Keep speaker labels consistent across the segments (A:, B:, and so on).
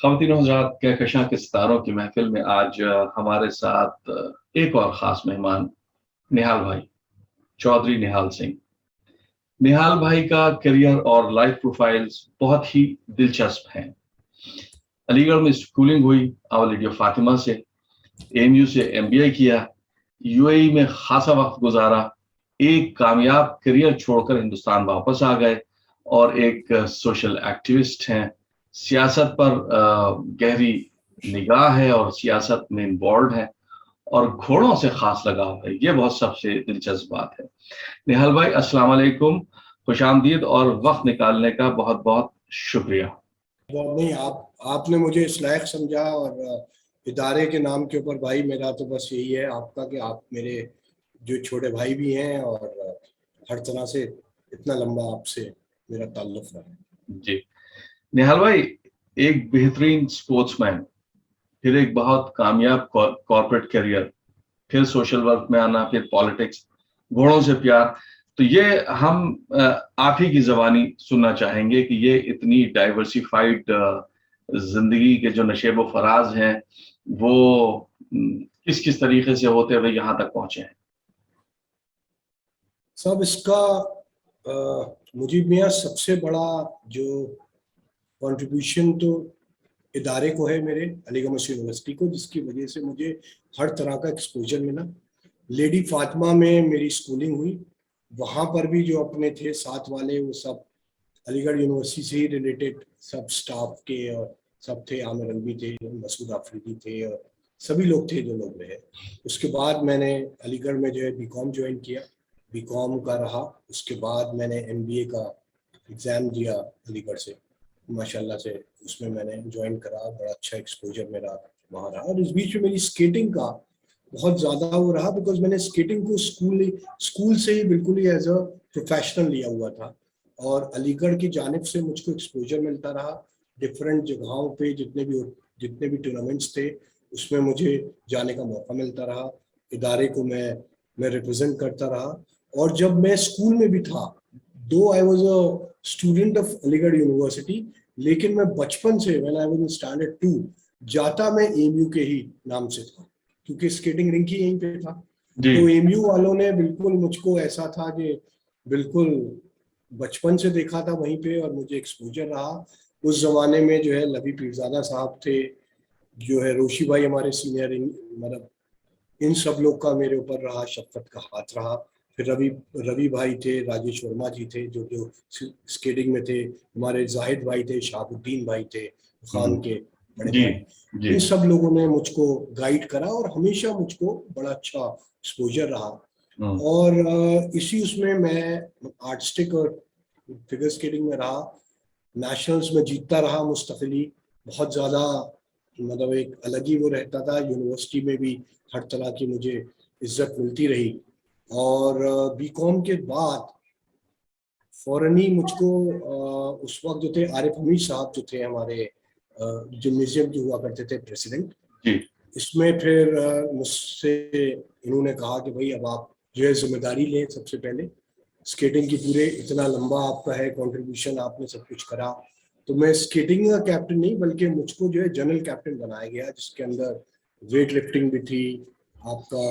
A: ख़वातीन हज़रात, कहकशां के सितारों की महफिल में आज हमारे साथ एक और ख़ास मेहमान निहाल भाई, चौधरी निहाल सिंह। निहाल भाई का करियर और लाइफ प्रोफाइल्स बहुत ही दिलचस्प हैं। अलीगढ़ में स्कूलिंग हुई, आवर लेडी ऑफ फातिमा से, एएमयू से एमबीए किया, यूएई में खासा वक्त गुजारा, एक कामयाब करियर छोड़कर हिंदुस्तान वापस आ गए और एक सोशल एक्टिविस्ट हैं। सियासत पर गहरी निगाह है और सियासत में इन्वॉल्व है और घोड़ों से खास लगाव है। ये बहुत सबसे दिलचस्प बात है। निहाल भाई, अस्सलाम वालेकुम, खुशामदीद और वक्त निकालने का बहुत बहुत शुक्रिया।
B: नहीं, आपने मुझे इस लायक समझा और इदारे के नाम के ऊपर भाई, मेरा तो बस यही है आपका कि आप मेरे जो छोटे भाई भी हैं और हर तरह से इतना लंबा आपसे मेरा ताल्लुक रहा है।
A: जी निहाल भाई, एक बेहतरीन स्पोर्ट्समैन, फिर एक बहुत कामयाब कॉर्पोरेट करियर, फिर सोशल वर्क में आना, फिर पॉलिटिक्स, घोड़ों से प्यार। तो ये हम आप ही की ज़बानी सुनना चाहेंगे कि ये इतनी डाइवर्सिफाइड जिंदगी के जो नशेब व फराज हैं वो किस किस तरीके से होते हुए यहाँ तक पहुंचे हैं।
B: सब इसका मुजीब मियाँ सबसे बड़ा जो कंट्रीब्यूशन तो इदारे को है, मेरे अलीगढ़ मुस्लिम यूनिवर्सिटी को, जिसकी वजह से मुझे हर तरह का एक्सपोजर मिला। लेडी फातिमा में मेरी स्कूलिंग हुई, वहाँ पर भी जो अपने थे साथ वाले वो सब अलीगढ़ यूनिवर्सिटी से ही रिलेटेड सब स्टाफ के और सब थे। आमिर अलवी थे, मसूद आफरीदी थे और सभी लोग थे जो लोग रहे। उसके बाद मैंने अलीगढ़ में जो है बीकॉम ज्वाइन किया, बीकॉम का रहा। उसके बाद मैंने एमबीए का एग्ज़ाम दिया अलीगढ़ से, माशाल्लाह से उसमें मैंने ज्वाइन करा। बड़ा अच्छा एक्सपोजर मेरा वहाँ रहा। और इस बीच में मेरी स्केटिंग का बहुत ज़्यादा वो रहा, बिकॉज मैंने स्केटिंग को स्कूल से ही बिल्कुल ही एज अ प्रोफेशनल लिया हुआ था और अलीगढ़ की जानिब से मुझको एक्सपोजर मिलता रहा। डिफरेंट जगहों पे जितने भी टूर्नामेंट्स थे उसमें मुझे जाने का मौका मिलता रहा। इदारे को मैं रिप्रेजेंट करता रहा। और जब मैं स्कूल में भी था, दो I was a student of Aligarh university, लेकिन मैं बचपन से when I was in standard 2 जाता मैं एमयू के ही नाम से था, क्योंकि स्केटिंग रिंक ही यहीं पे था। तो एमयू वालों ने बिल्कुल मुझको ऐसा था कि बिल्कुल बचपन से देखा था वहीं पे और मुझे एक्सपोजर रहा। उस जमाने में जो है लवी पीरजादा साहब थे, जो है रोशी भाई हमारे सीनियर, मतलब इन सब लोग का मेरे ऊपर रहा, शफकत का हाथ रहा। फिर रवि भाई थे, राजेश वर्मा जी थे जो स्केटिंग में थे, हमारे जाहिद भाई थे, शहाबुद्दीन भाई थे, खान के बड़े भाई। इन सब लोगों ने मुझको गाइड करा और हमेशा मुझको बड़ा अच्छा एक्सपोजर रहा। और इसी उसमें मैं आर्टिस्टिक और फिगर स्केटिंग में रहा, नेशनल्स में जीतता रहा मुस्तकिली। बहुत ज़्यादा मतलब एक अलग ही वो रहता था। यूनिवर्सिटी में भी हर तरह की मुझे इज्जत मिलती रही। और बीकॉम के बाद फौरन ही मुझको उस वक्त जो थे आरिफ हमीद साहब जो थे हमारे जो म्यूजियम के हुआ करते थे प्रेसिडेंट, इसमें फिर मुझसे इन्होंने कहा कि भाई अब आप जो है जिम्मेदारी लें। सबसे पहले स्केटिंग की पूरे इतना लंबा आपका है कंट्रीब्यूशन, आपने सब कुछ करा। तो मैं स्केटिंग का कैप्टन नहीं बल्कि मुझको जो है जनरल कैप्टन बनाया गया, जिसके अंदर वेट लिफ्टिंग भी थी, आपका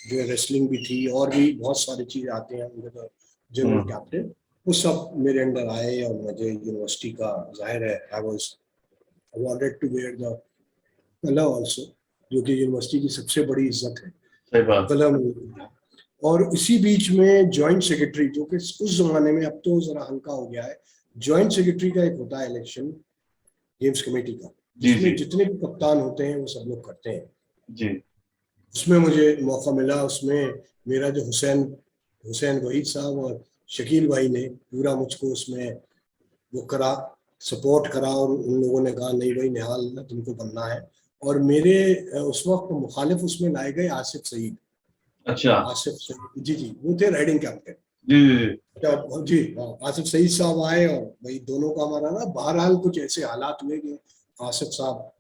B: जो है रेसलिंग भी थी, और भी बहुत सारी चीज़ें आते हैं अंदर जनरल कैप्टन। वो सब मेरे अंडर आए और मुझे यूनिवर्सिटी का जाहिर है I was awarded to wear the colour also, जो कि यूनिवर्सिटी की सबसे बड़ी इज्जत है, कलर। और इसी बीच में जॉइंट सेक्रेटरी, जो कि उस जमाने में, अब तो जरा हल्का हो गया है, जॉइंट सेक्रेटरी का एक होता है इलेक्शन गेम्स कमेटी का, जिसमें जितने भी कप्तान होते हैं वो सब लोग करते हैं जी। उसमें मुझे मौका मिला। उसमें मेरा जो हुसैन वहीद साहब और शकील भाई ने पूरा मुझको उसमें वो करा, सपोर्ट करा। और उन लोगों ने कहा नहीं भाई निहाल तुमको बनना है। और मेरे उस वक्त मुखालिफ उसमें लाए गए आसिफ सईद।
A: अच्छा,
B: आसिफ सईद जी, वो थे राइडिंग कैप्टन जी। हाँ, आसिफ सईद साहब आए और भाई दोनों का हमारा ना बहरहाल कुछ ऐसे हालात हुए कि आसिफ साहब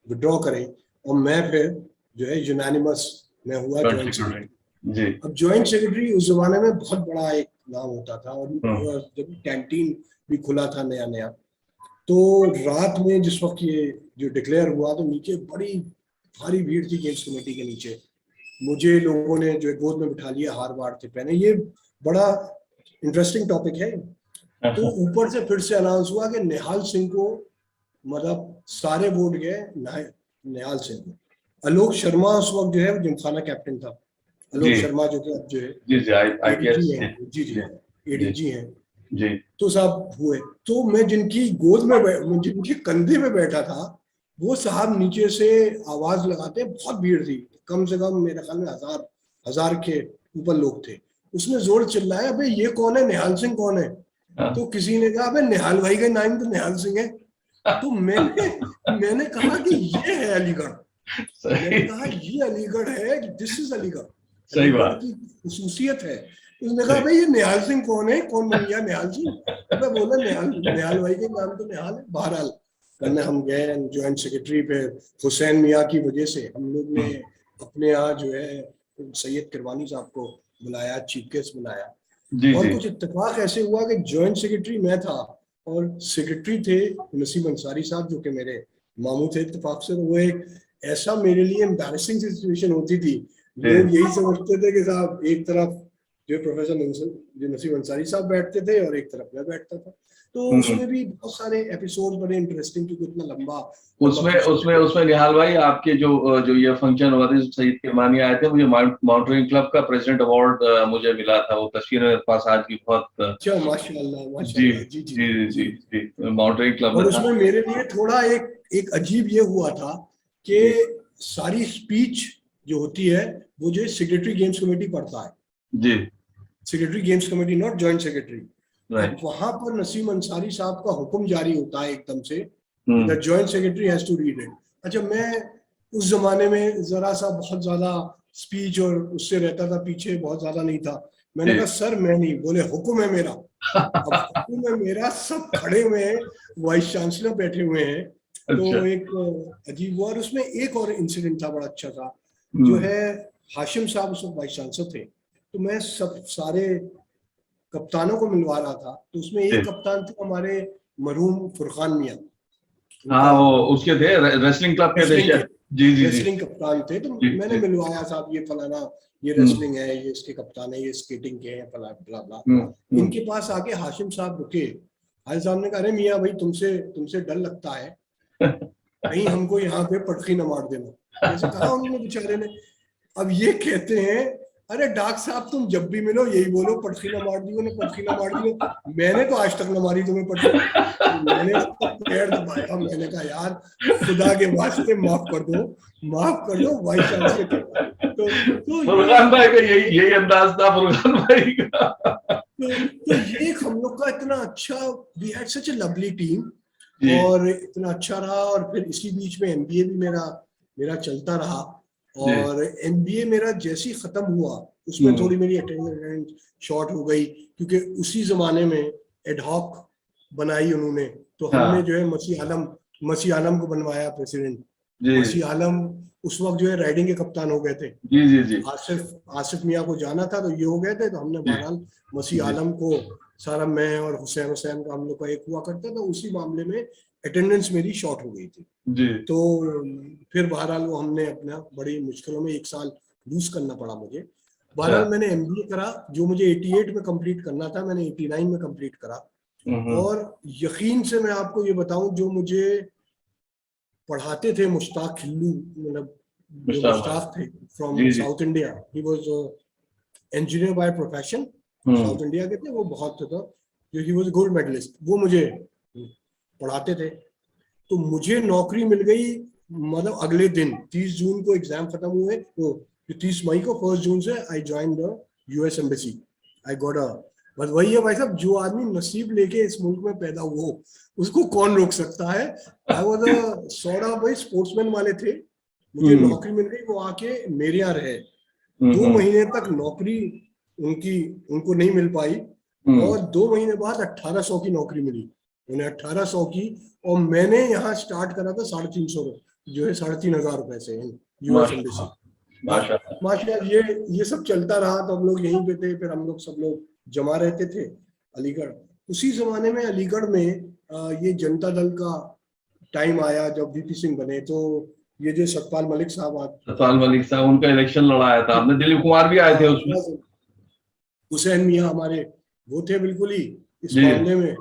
B: विड्रॉ करें और मैं फिर जो है यूनानिमस में हुआ जॉइंट सेक्रेटरी। अब जॉइंट सेक्रेटरी उस जमाने में बहुत बड़ा एक नाम होता था, और जब कैंटीन भी खुला था नया नया, तो रात में जिस वक्त ये जो डिक्लेयर हुआ तो नीचे बड़ी भारी भीड़ थी गेम्स कमेटी के नीचे। मुझे लोगों ने जो गोद में बिठा लिया, हार बार थे पहने। ये बड़ा इंटरेस्टिंग टॉपिक है। तो ऊपर से फिर से अनाउंस हुआ कि निहाल सिंह को, मतलब सारे वोट गए निहाल सिंह को। आलोक शर्मा उस वक्त जो है जिमखाना कैप्टन था, आलोक शर्मा जो कि अब जो है एडीजी है, जी एडीजी है
A: जी।
B: तो साहब हुए, तो मैं जिनकी गोद में जिनके कंधे में बैठा था, वो साहब नीचे से आवाज लगाते, बहुत भीड़ थी, कम से कम मेरे ख्याल में हजार के ऊपर लोग थे। उसने जोर चिल्लाया, अबे ये कौन है, निहाल सिंह कौन है? तो किसी ने कहा, अबे निहाल भाई का नाम तो निहाल सिंह है। तो मैंने कहा कि ये है अलीगढ़। मैंने कहा ये अलीगढ़ है, दिस इज अलीगढ़,
A: सही बात
B: की खुसूसियत है। उसने कहा, भाई ये निहाल सिंह कौन है, कौन बन गया निहाल सिंह? मैं बोला निहाल भाई के नाम तो निहाल है। बहरहाल करने हम गए ज्वाइंट सेक्रेटरी पे, हुसैन मियाँ की वजह से हम लोग ने अपने यहाँ जो है सैयद किरवानी साहब को बुलाया, चीफ गेस्ट बुलाया। और कुछ इत्तेफाक ऐसे हुआ कि ज्वाइंट सेक्रेटरी मैं था और सेक्रेटरी थे नसीब अंसारी साहब, जो कि मेरे मामू थे इत्तेफाक से। वो एक ऐसा मेरे लिए एम्बैरेसिंग सिचुएशन होती थी, लोग यही समझते थे कि साहब एक तरफ जो प्रोफेसर नसीब अंसारी साहब बैठते थे और एक तरफ मैं बैठता था। तो उसमें भी बहुत सारे एपिसोड बड़े इंटरेस्टिंग, क्योंकि इतना लंबा
A: उसमें निहाल भाई आपके जो ये फंक्शन हुआ था, सईद किरमानी आए थे, मुझे माउंटेनियरिंग क्लब का प्रेसिडेंट अवार्ड मुझे मिला था। वो तस्वीर मेरे पास आज भी बहुत।
B: अच्छा, माशाल्लाह
A: जी
B: जी
A: जी जी जी माउंटेनियरिंग क्लब
B: और
A: में
B: उसमें मेरे लिए थोड़ा एक अजीब ये हुआ था कि सारी स्पीच जो होती है वो जो सेक्रेटरी गेम्स कमेटी पढ़ता है
A: जी,
B: secretary games committee, not joint secretary. अब वहां पर नसीम अंसारी साहब का हुक्म जारी होता है एकदम से, the joint secretary has to read it. अच्छा, मैं उस जमाने में जरा सा बहुत ज्यादा स्पीच और उससे रहता था पीछे, बहुत ज्यादा नहीं था। मैंने कहा सर मैं नहीं। बोले हुक्म है मेरा। अब हुक्म है मेरा, सब खड़े हुए हैं, वाइस चांसलर बैठे हुए हैं। तो एक अजीब हुआ। और उसमें एक और इंसिडेंट था बड़ा अच्छा था, जो है हाशिम साहब उस वक्त वाइस चांसलर थे, तो मैं सब सारे कप्तानों को मिलवा रहा था। तो उसमें एक कप्तान थे हमारे मरहूम फुरकान मियाँ।
A: हाँ, वो उसके थे रेसलिंग क्लब के थे। जी जी
B: रेसलिंग कप्तान थे। तो मैंने मिलवाया, साहब ये फलाना, ये रेसलिंग है, ये इसके कप्तान है, ये स्केटिंग के हैं, फला बला बला। इनके पास आके हाशिम साहब रुके। हाशिम साहब ने कहा, अरे मियाँ भाई तुमसे डर लगता है, कहीं हमको यहाँ पे पटकी न मार देना। जैसे कहा उन्होंने बेचारे ने। अब ये कहते हैं, अरे डॉक्टर साहब तुम जब भी मिलो यही बोलो, पटकी ना मार दी, पटकी ना मार दी। मैंने तो आज तक ना मारी तुम्हें पटकी। मैंने उसका पैर दबाया, मैंने कहा यार खुदा के वास्ते माफ कर दो वाइस चांसलर के। तो
A: फुरकान भाई का यही अंदाज था, फुरकान भाई का।
B: तो ये हम लोग का इतना अच्छा, we had such a lovely team, और इतना अच्छा रहा। और फिर इसी बीच में एमबीए भी मेरा चलता रहा। और एमबीए मेरा जैसे ही खत्म हुआ, उसमें थोड़ी मेरी अटेंडेंस शॉर्ट हो गई, क्योंकि उसी जमाने में एडहॉक बनाई उन्होंने। तो हमने जो है मसी आलम को बनवाया प्रेसिडेंट। मसी आलम उस वक्त जो है राइडिंग के कप्तान हो गए थे।
A: जी जी जी।
B: आसिफ मियाँ को जाना था, तो ये हो गए थे। तो हमने बहरहाल मसी आलम को, सारा मैं और हुसैन का हम लोग का एक हुआ करता था, उसी मामले में अटेंडेंस मेरी शॉर्ट हो गई थी
A: जी।
B: तो फिर बहरहाल वो हमने अपना बड़ी मुश्किलों में 1 साल लूज करना पड़ा मुझे। बहरहाल मैंने एमबीए करा, जो मुझे 88 में कंप्लीट करना था, मैंने 89 में कंप्लीट करा। और यकीन से मैं आपको ये बताऊं, जो मुझे पढ़ाते थे मुश्ताक खिल्लू, मतलब जो मुश्ताक थे from south India, he was engineer by profession, south India के थे वो, बहुत था, जो ही वाज गोल्ड मेडलिस्ट, वो मुझे पढ़ाते थे। तो मुझे नौकरी मिल गई, मतलब अगले दिन 30 जून को एग्जाम खत्म हुए, तो 30 मई को 1 जून से I join the US embassy. I got a, बस वही है भाई साहब, जो आदमी नसीब लेके इस मुल्क में पैदा हुआ उसको कौन रोक सकता है। I was a sort of भाई स्पोर्ट्समैन वाले थे। मुझे नौकरी मिल गई, वो आके मेरे यहाँ रहे। 2 महीने तक नौकरी उनको नहीं मिल पाई, और 2 महीने बाद 1800 की नौकरी मिली उन्हें, 1800 की। और मैंने यहाँ स्टार्ट करा था 350, जो है 3500 रुपए से यूएस एम्बेसी। माशाल्लाह ये सब चलता रहा। तो हम लोग यहीं पे थे, फिर हम लोग सब लोग जमा रहते थे अलीगढ़। उसी जमाने में अलीगढ़ में ये जनता दल का टाइम आया जब वीपी सिंह बने, तो ये जो सतपाल मलिक साहब
A: सतपाल मलिक साहब उनका इलेक्शन लड़ाया था आपने, दिलीप कुमार भी आए थे उसमें,
B: हुसैन मियां हमारे वो थे बिल्कुल ही इस
A: जी
B: मामले में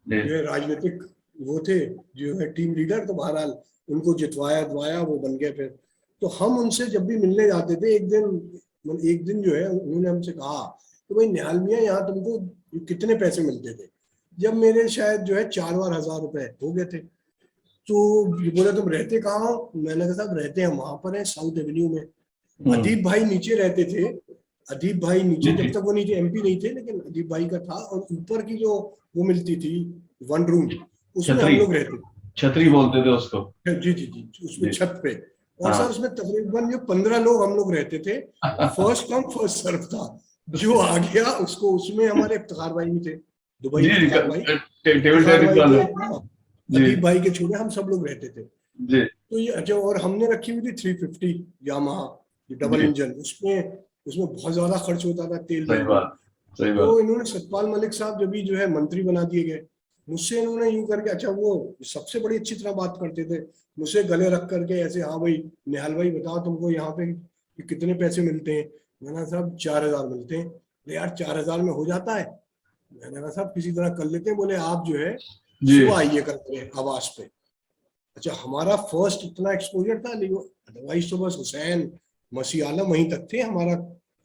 A: जी
B: जो है राजनीतिक वो थे, जो है टीम लीडर। तो बहरहाल उनको जितवाया दवाया, वो बन गए फिर। तो हम उनसे जब भी मिलने जाते थे, एक दिन जो है उन्होंने हमसे कहा तो भाई निहाल मियां यहाँ तुमको कितने पैसे मिलते थे? जब मेरे शायद जो है 4,000 रुपए हो गए थे। तो ये बोले तुम रहते कहाँ हो? मैंने कहा साहब रहते हैं वहां पर है साउथ एवेन्यू में। अदीप भाई नीचे रहते थे, अदीप भाई नीचे, जब तक वो नीचे एमपी नहीं थे, लेकिन अदीप भाई का था। और ऊपर की जो वो मिलती थी वन रूम, उसमें हम
A: छतरी,
B: लोग रहते थे।
A: छतरी बोलते थे उसको।
B: जी जी जी, उसमें
A: जी
B: छत पे। और सर
A: हाँ।
B: उसमें तकरीबन जो 15 लोग हम लोग रहते थे। फर्स्ट कम फर्स्ट सर्व था, जो आ गया उसको। उसमें हमारे इफ्तिखार भाई भी थे, दुबई
A: जी
B: इफ्तिखार भाई,
A: टेबल
B: इफ्तिखार
A: टेनिस
B: भाई
A: वाले।
B: थे, हाँ,
A: जी
B: अदीप भाई के छोटे, हम सब लोग रहते थे।
A: जी
B: तो ये अच्छा, और हमने रखी हुई थी 350 यामाहा, डबल
A: जी,
B: इंजन। उसमें उसमें बहुत ज्यादा खर्च होता था तेल
A: सही
B: वेल में।
A: बात, सही बात।
B: तो इन्होंने सतपाल मलिक साहब जब भी जो है मंत्री बना दिए गए, मुझसे इन्होंने यूं करके, अच्छा वो सबसे बड़ी अच्छी तरह बात करते थे, मुझसे गले रख करके ऐसे, हाँ भाई निहाल भाई बताओ तुमको यहाँ पे कितने पैसे मिलते हैं? मैंने कहा साहब 4,000 मिलते हैं। अरे यार 4,000 में हो जाता है? मैंने कहा साहब किसी तरह कर लेते हैं। बोले आप जो है
A: जी
B: सुबह आइए करते हैं आवास पे। अच्छा, हमारा फर्स्ट इतना एक्सपोजर था, लेकिन अदरवाइज तो बस हुसैन मसीह आलम वहीं तक थे हमारा।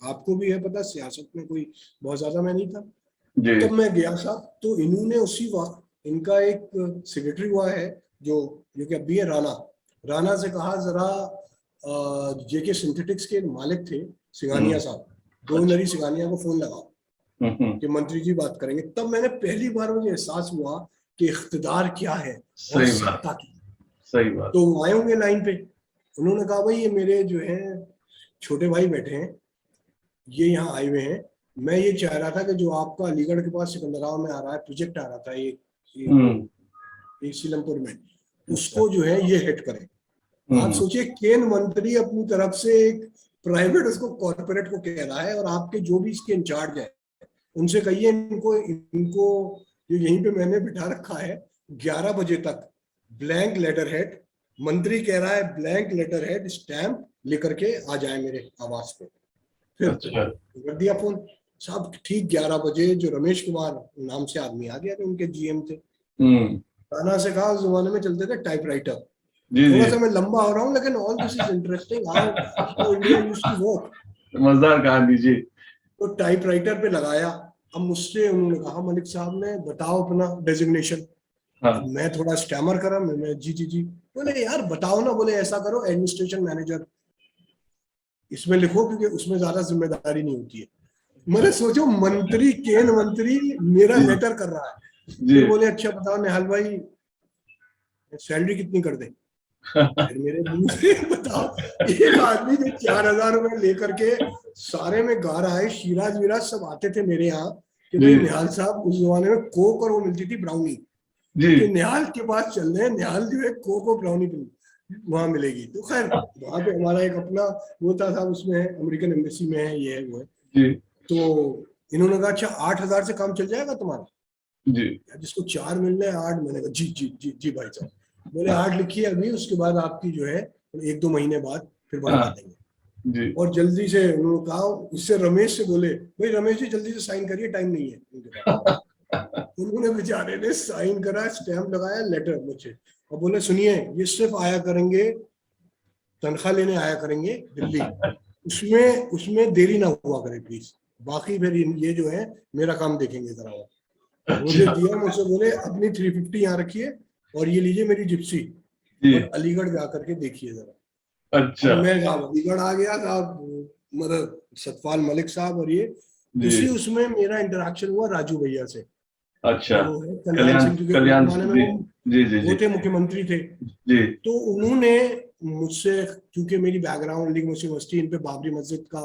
B: आपको भी है पता, सियासत में कोई बहुत ज्यादा मैं नहीं था।
A: जी।
B: तब मैं गया साहब, तो इन्होंने उसी वक्त, इनका एक सेक्रेटरी हुआ है जो जो कि अभी है, राणा। राणा से कहा जरा जेके सिंथेटिक्स के मालिक थे सिंघानिया साहब,
A: अच्छा।
B: गोविंदरी सिंघानिया को फोन लगाओ
A: हम्म,
B: कि मंत्री जी बात करेंगे। तब मैंने पहली बार मुझे एहसास हुआ कि इख्तिदार क्या है और
A: सही बात,
B: सत्ता की।
A: सही बात।
B: तो वो आए होंगे लाइन पे, उन्होंने कहा भाई ये मेरे जो है छोटे भाई बैठे हैं, ये यहाँ आए हुए हैं। मैं ये चाह रहा था कि जो आपका अलीगढ़ के पास सिकंदराबाद में आ रहा है प्रोजेक्ट, आ रहा था
A: हम्म।
B: एक सीलमपुर में,
A: अच्छा।
B: उसको जो है ये हेड करें। आप
A: हम्म।
B: सोचिए, केन मंत्री अपनी तरफ से एक प्राइवेट उसको कॉर्पोरेट को कह रहा है, और आपके जो भी इसके इंचार्ज है उनसे कहिए इनको इनको जो यहीं पे मैंने बिठा रखा है 11 बजे तक ब्लैंक लेटर हेड, मंत्री कह रहा है ब्लैंक लेटर हेड स्टैंप लेकर के आ जाए मेरे आवास पे। फिर
A: अच्छा।
B: कर दिया फोन साहब, ठीक 11 बजे जो रमेश कुमार नाम से आदमी आ गया था, उनके जीएम थे।
A: हम्म।
B: राणा से कहा, उस जमाने में चलते थे टाइपराइटर।
A: जी जी,
B: थोड़ा सा मैं लंबा हो रहा हूँ, लेकिन all this is interesting how India used to work.
A: मजेदार कहानी जी।
B: तो टाइपराइटर पे लगाया। अब मुझसे उन्होंने कहा मलिक साहब ने बताओ अपना डेजिग्नेशन। अब
A: हाँ।
B: मैं थोड़ा स्टैमर करा, मैं जी जी जी। बोले यार बताओ ना, बोले ऐसा करो एडमिनिस्ट्रेशन मैनेजर इसमें लिखो, क्योंकि उसमें ज्यादा जिम्मेदारी नहीं होती है। मैंने सोचो मंत्री, केन मंत्री मेरा
A: जी
B: लेटर कर रहा है।
A: जी।
B: फिर बोले अच्छा बताओ निहाल भाई सैलरी कितनी कर दे? फिर मेरे मुंह से बताओ, एक आदमी जो 4,000 रुपए लेकर के सारे में गा रहा है, शिराज विराज सब आते थे मेरे यहाँ कि
A: जी
B: भाई निहाल साहब, उस जमाने में कोक और वो मिलती थी ब्राउनी,
A: जी।
B: कि निहाल के पास चल रहे हैं, निहाल जो है कोक और ब्राउनी वहां मिलेगी। तो खैर वहां पे हमारा एक अपना वो था उसमें अमेरिकन एम्बेसी में है, ये है वो है।
A: जी
B: तो इन्होंने कहा अच्छा 8,000 से काम चल जाएगा तुम्हारा?
A: जी।
B: जिसको 4 मिल रहे हैं 8, मैंने कहा जी जी जी जी भाई साहब। बोले 8 लिखिए अभी, उसके बाद आपकी जो है 1-2 महीने बाद फिर बढ़वा
A: हाँ
B: देंगे।
A: जी।
B: और जल्दी से उन्होंने कहा, उससे रमेश से बोले भाई रमेश जी जल्दी से साइन करिए, टाइम नहीं है उनके पास। उन्होंने बेचारे ने साइन करा, स्टैंप लगाया, लेटर मुझे, और बोले सुनिए ये सिर्फ आया करेंगे, तनख्वाह लेने आया करेंगे दिल्ली, उसमें उसमें देरी ना हुआ करे प्लीज, बाकी फिर ये जो है मेरा काम देखेंगे जरा। मुझे
A: अच्छा।
B: दिया, मुझसे बोले अपनी 350 यहाँ रखिए और ये लीजिए मेरी जिप्सी,
A: जी।
B: और अलीगढ़ जा करके देखिए जरा। अब
A: अच्छा।
B: मैं साहब अलीगढ़ आ गया साहब, मतलब सतपाल मलिक साहब, और ये उसी
A: जी।
B: उसमें मेरा इंटरेक्शन हुआ राजू भैया से,
A: अच्छा।
B: जो है कल्याण
A: कल्याण,
B: सिंह, क्योंकि उस
A: कल्याण
B: जमाने में
A: जी
B: वो
A: जी जी
B: वो
A: जी
B: थे, मुख्यमंत्री थे।
A: जी।
B: तो उन्होंने मुझसे, क्योंकि मेरी बैकग्राउंड अली यूनिवर्सिटी, इन पे बाबरी मस्जिद का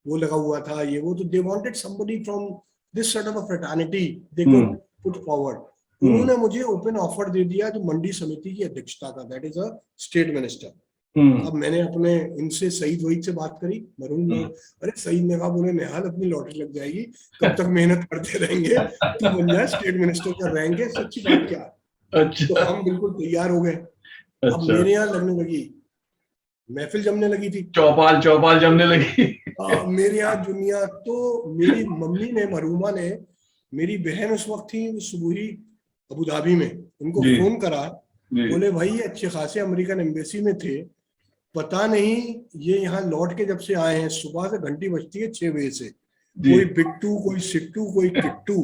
B: वो लगा हुआ था, ये वो, तो they wanted somebody from this sort of a fraternity they could
A: hmm
B: put forward.
A: Hmm.
B: उन्होंने मुझे ओपन ऑफर दे दिया जो मंडी समिति की अध्यक्षता का, that is a state minister. अब मैंने अपने इनसे सईद वहीद से बात करी, मरूम लोग, अरे सईद ने कहा बोले निहाल अपनी लॉटरी लग जाएगी, कब तक मेहनत करते रहेंगे, तू बन जाए स्टेट मिनिस्टर का रहेंगे, सच्ची बात क्या। तो
A: अच्छा
B: हम बिल्कुल तैयार हो गए। अब
A: अच्छा,
B: मेरे यहाँ लगने लगी, महफिल जमने लगी थी।
A: चौपाल चौपाल जमने लगी।
B: मेरे यहाँ दुनिया, तो मेरी मम्मी ने, मरूमा ने, मेरी बहन उस वक्त थी सुबह ही अबू धाबी में, उनको
A: जी
B: फोन करा,
A: जी
B: बोले भाई ये अच्छे खासे अमेरिकन एम्बेसी में थे, पता नहीं ये यहाँ लौट के जब से आए हैं, सुबह से घंटी बजती है 6 बजे से,
A: जी।
B: कोई बिट्टू, कोई सिट्टू, कोई किट्टू,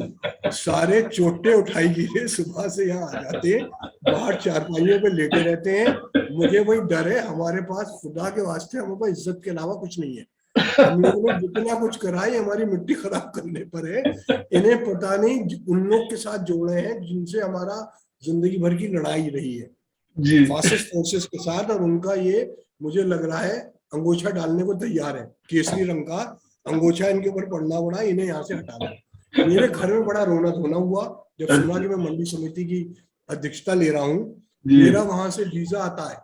B: सारे चोटे उठाई गिरे सुबह से यहाँ आ जाते हैं, बाहर चारपाइयों पे लेटे रहते हैं। मुझे वही डर है, हमारे पास खुदा के वास्ते हमारे पास इज्जत के अलावा कुछ नहीं है। हम लोगों ने जितना कुछ करा है हमारी मिट्टी खराब करने पर है। इन्हें पता नहीं उन लोग के साथ जोड़े हैं जिनसे हमारा जिंदगी भर की लड़ाई रही है,
A: जी
B: फासिस्ट फोर्सेस के साथ, और उनका ये मुझे लग रहा है अंगोछा डालने को तैयार है, केसरी रंग का अंगोछा इनके ऊपर पड़ना पड़ा, इन्हें यहाँ से हटा दो। मेरे घर में बड़ा रोना धोना हुआ जब सुना कि मैं मंडी समिति की अध्यक्षता ले रहा हूँ।
A: जी।
B: मेरा वहां से वीजा आता है,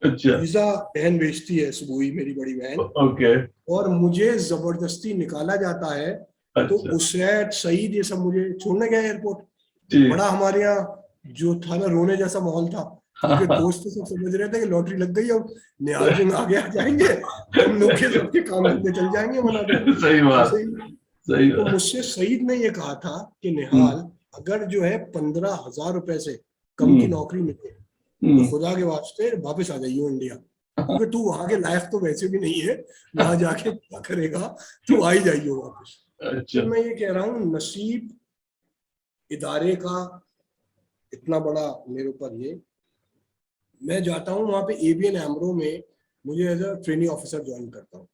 A: अच्छा
B: वीजा बहन बेचती है, सुबुई मेरी बड़ी बहन,
A: ओके।
B: और मुझे जबरदस्ती निकाला जाता है। तो
A: अच्छा
B: उसैद सईद ये सब मुझे छोड़ने गए एयरपोर्ट।
A: जी।
B: बड़ा हमारे यहाँ जो था ना, रोने जैसा माहौल था, क्योंकि दोस्त तो सब समझ रहे थे कि लॉटरी लग गई, अब निहाल सिंह आगे आ जाएंगे, हम लोग के सबके काम धंधे चल जाएंगे मना दे।
A: सही बात,
B: ऐसे ही।
A: सही
B: तो
A: बात।
B: मुझसे सईद ने ये कहा था कि
A: हम्म
B: निहाल, अगर जो है 15,000 रुपए से कम की
A: हम्म
B: नौकरी मिले तो
A: हम्म।
B: खुदा के वास्ते वापस आ जाइए इंडिया, क्योंकि तू वहां के लायक तो वैसे भी नहीं है, वहां जाके क्या करेगा, तू आ ही जाइए वापस।
A: अच्छा।
B: तो मैं ये कह रहा हूँ, नसीब इदारे का इतना बड़ा मेरे ऊपर ये, मैं जाता हूँ वहां पे एबीएन एमरो में, मुझे as a training officer join करता हूँ।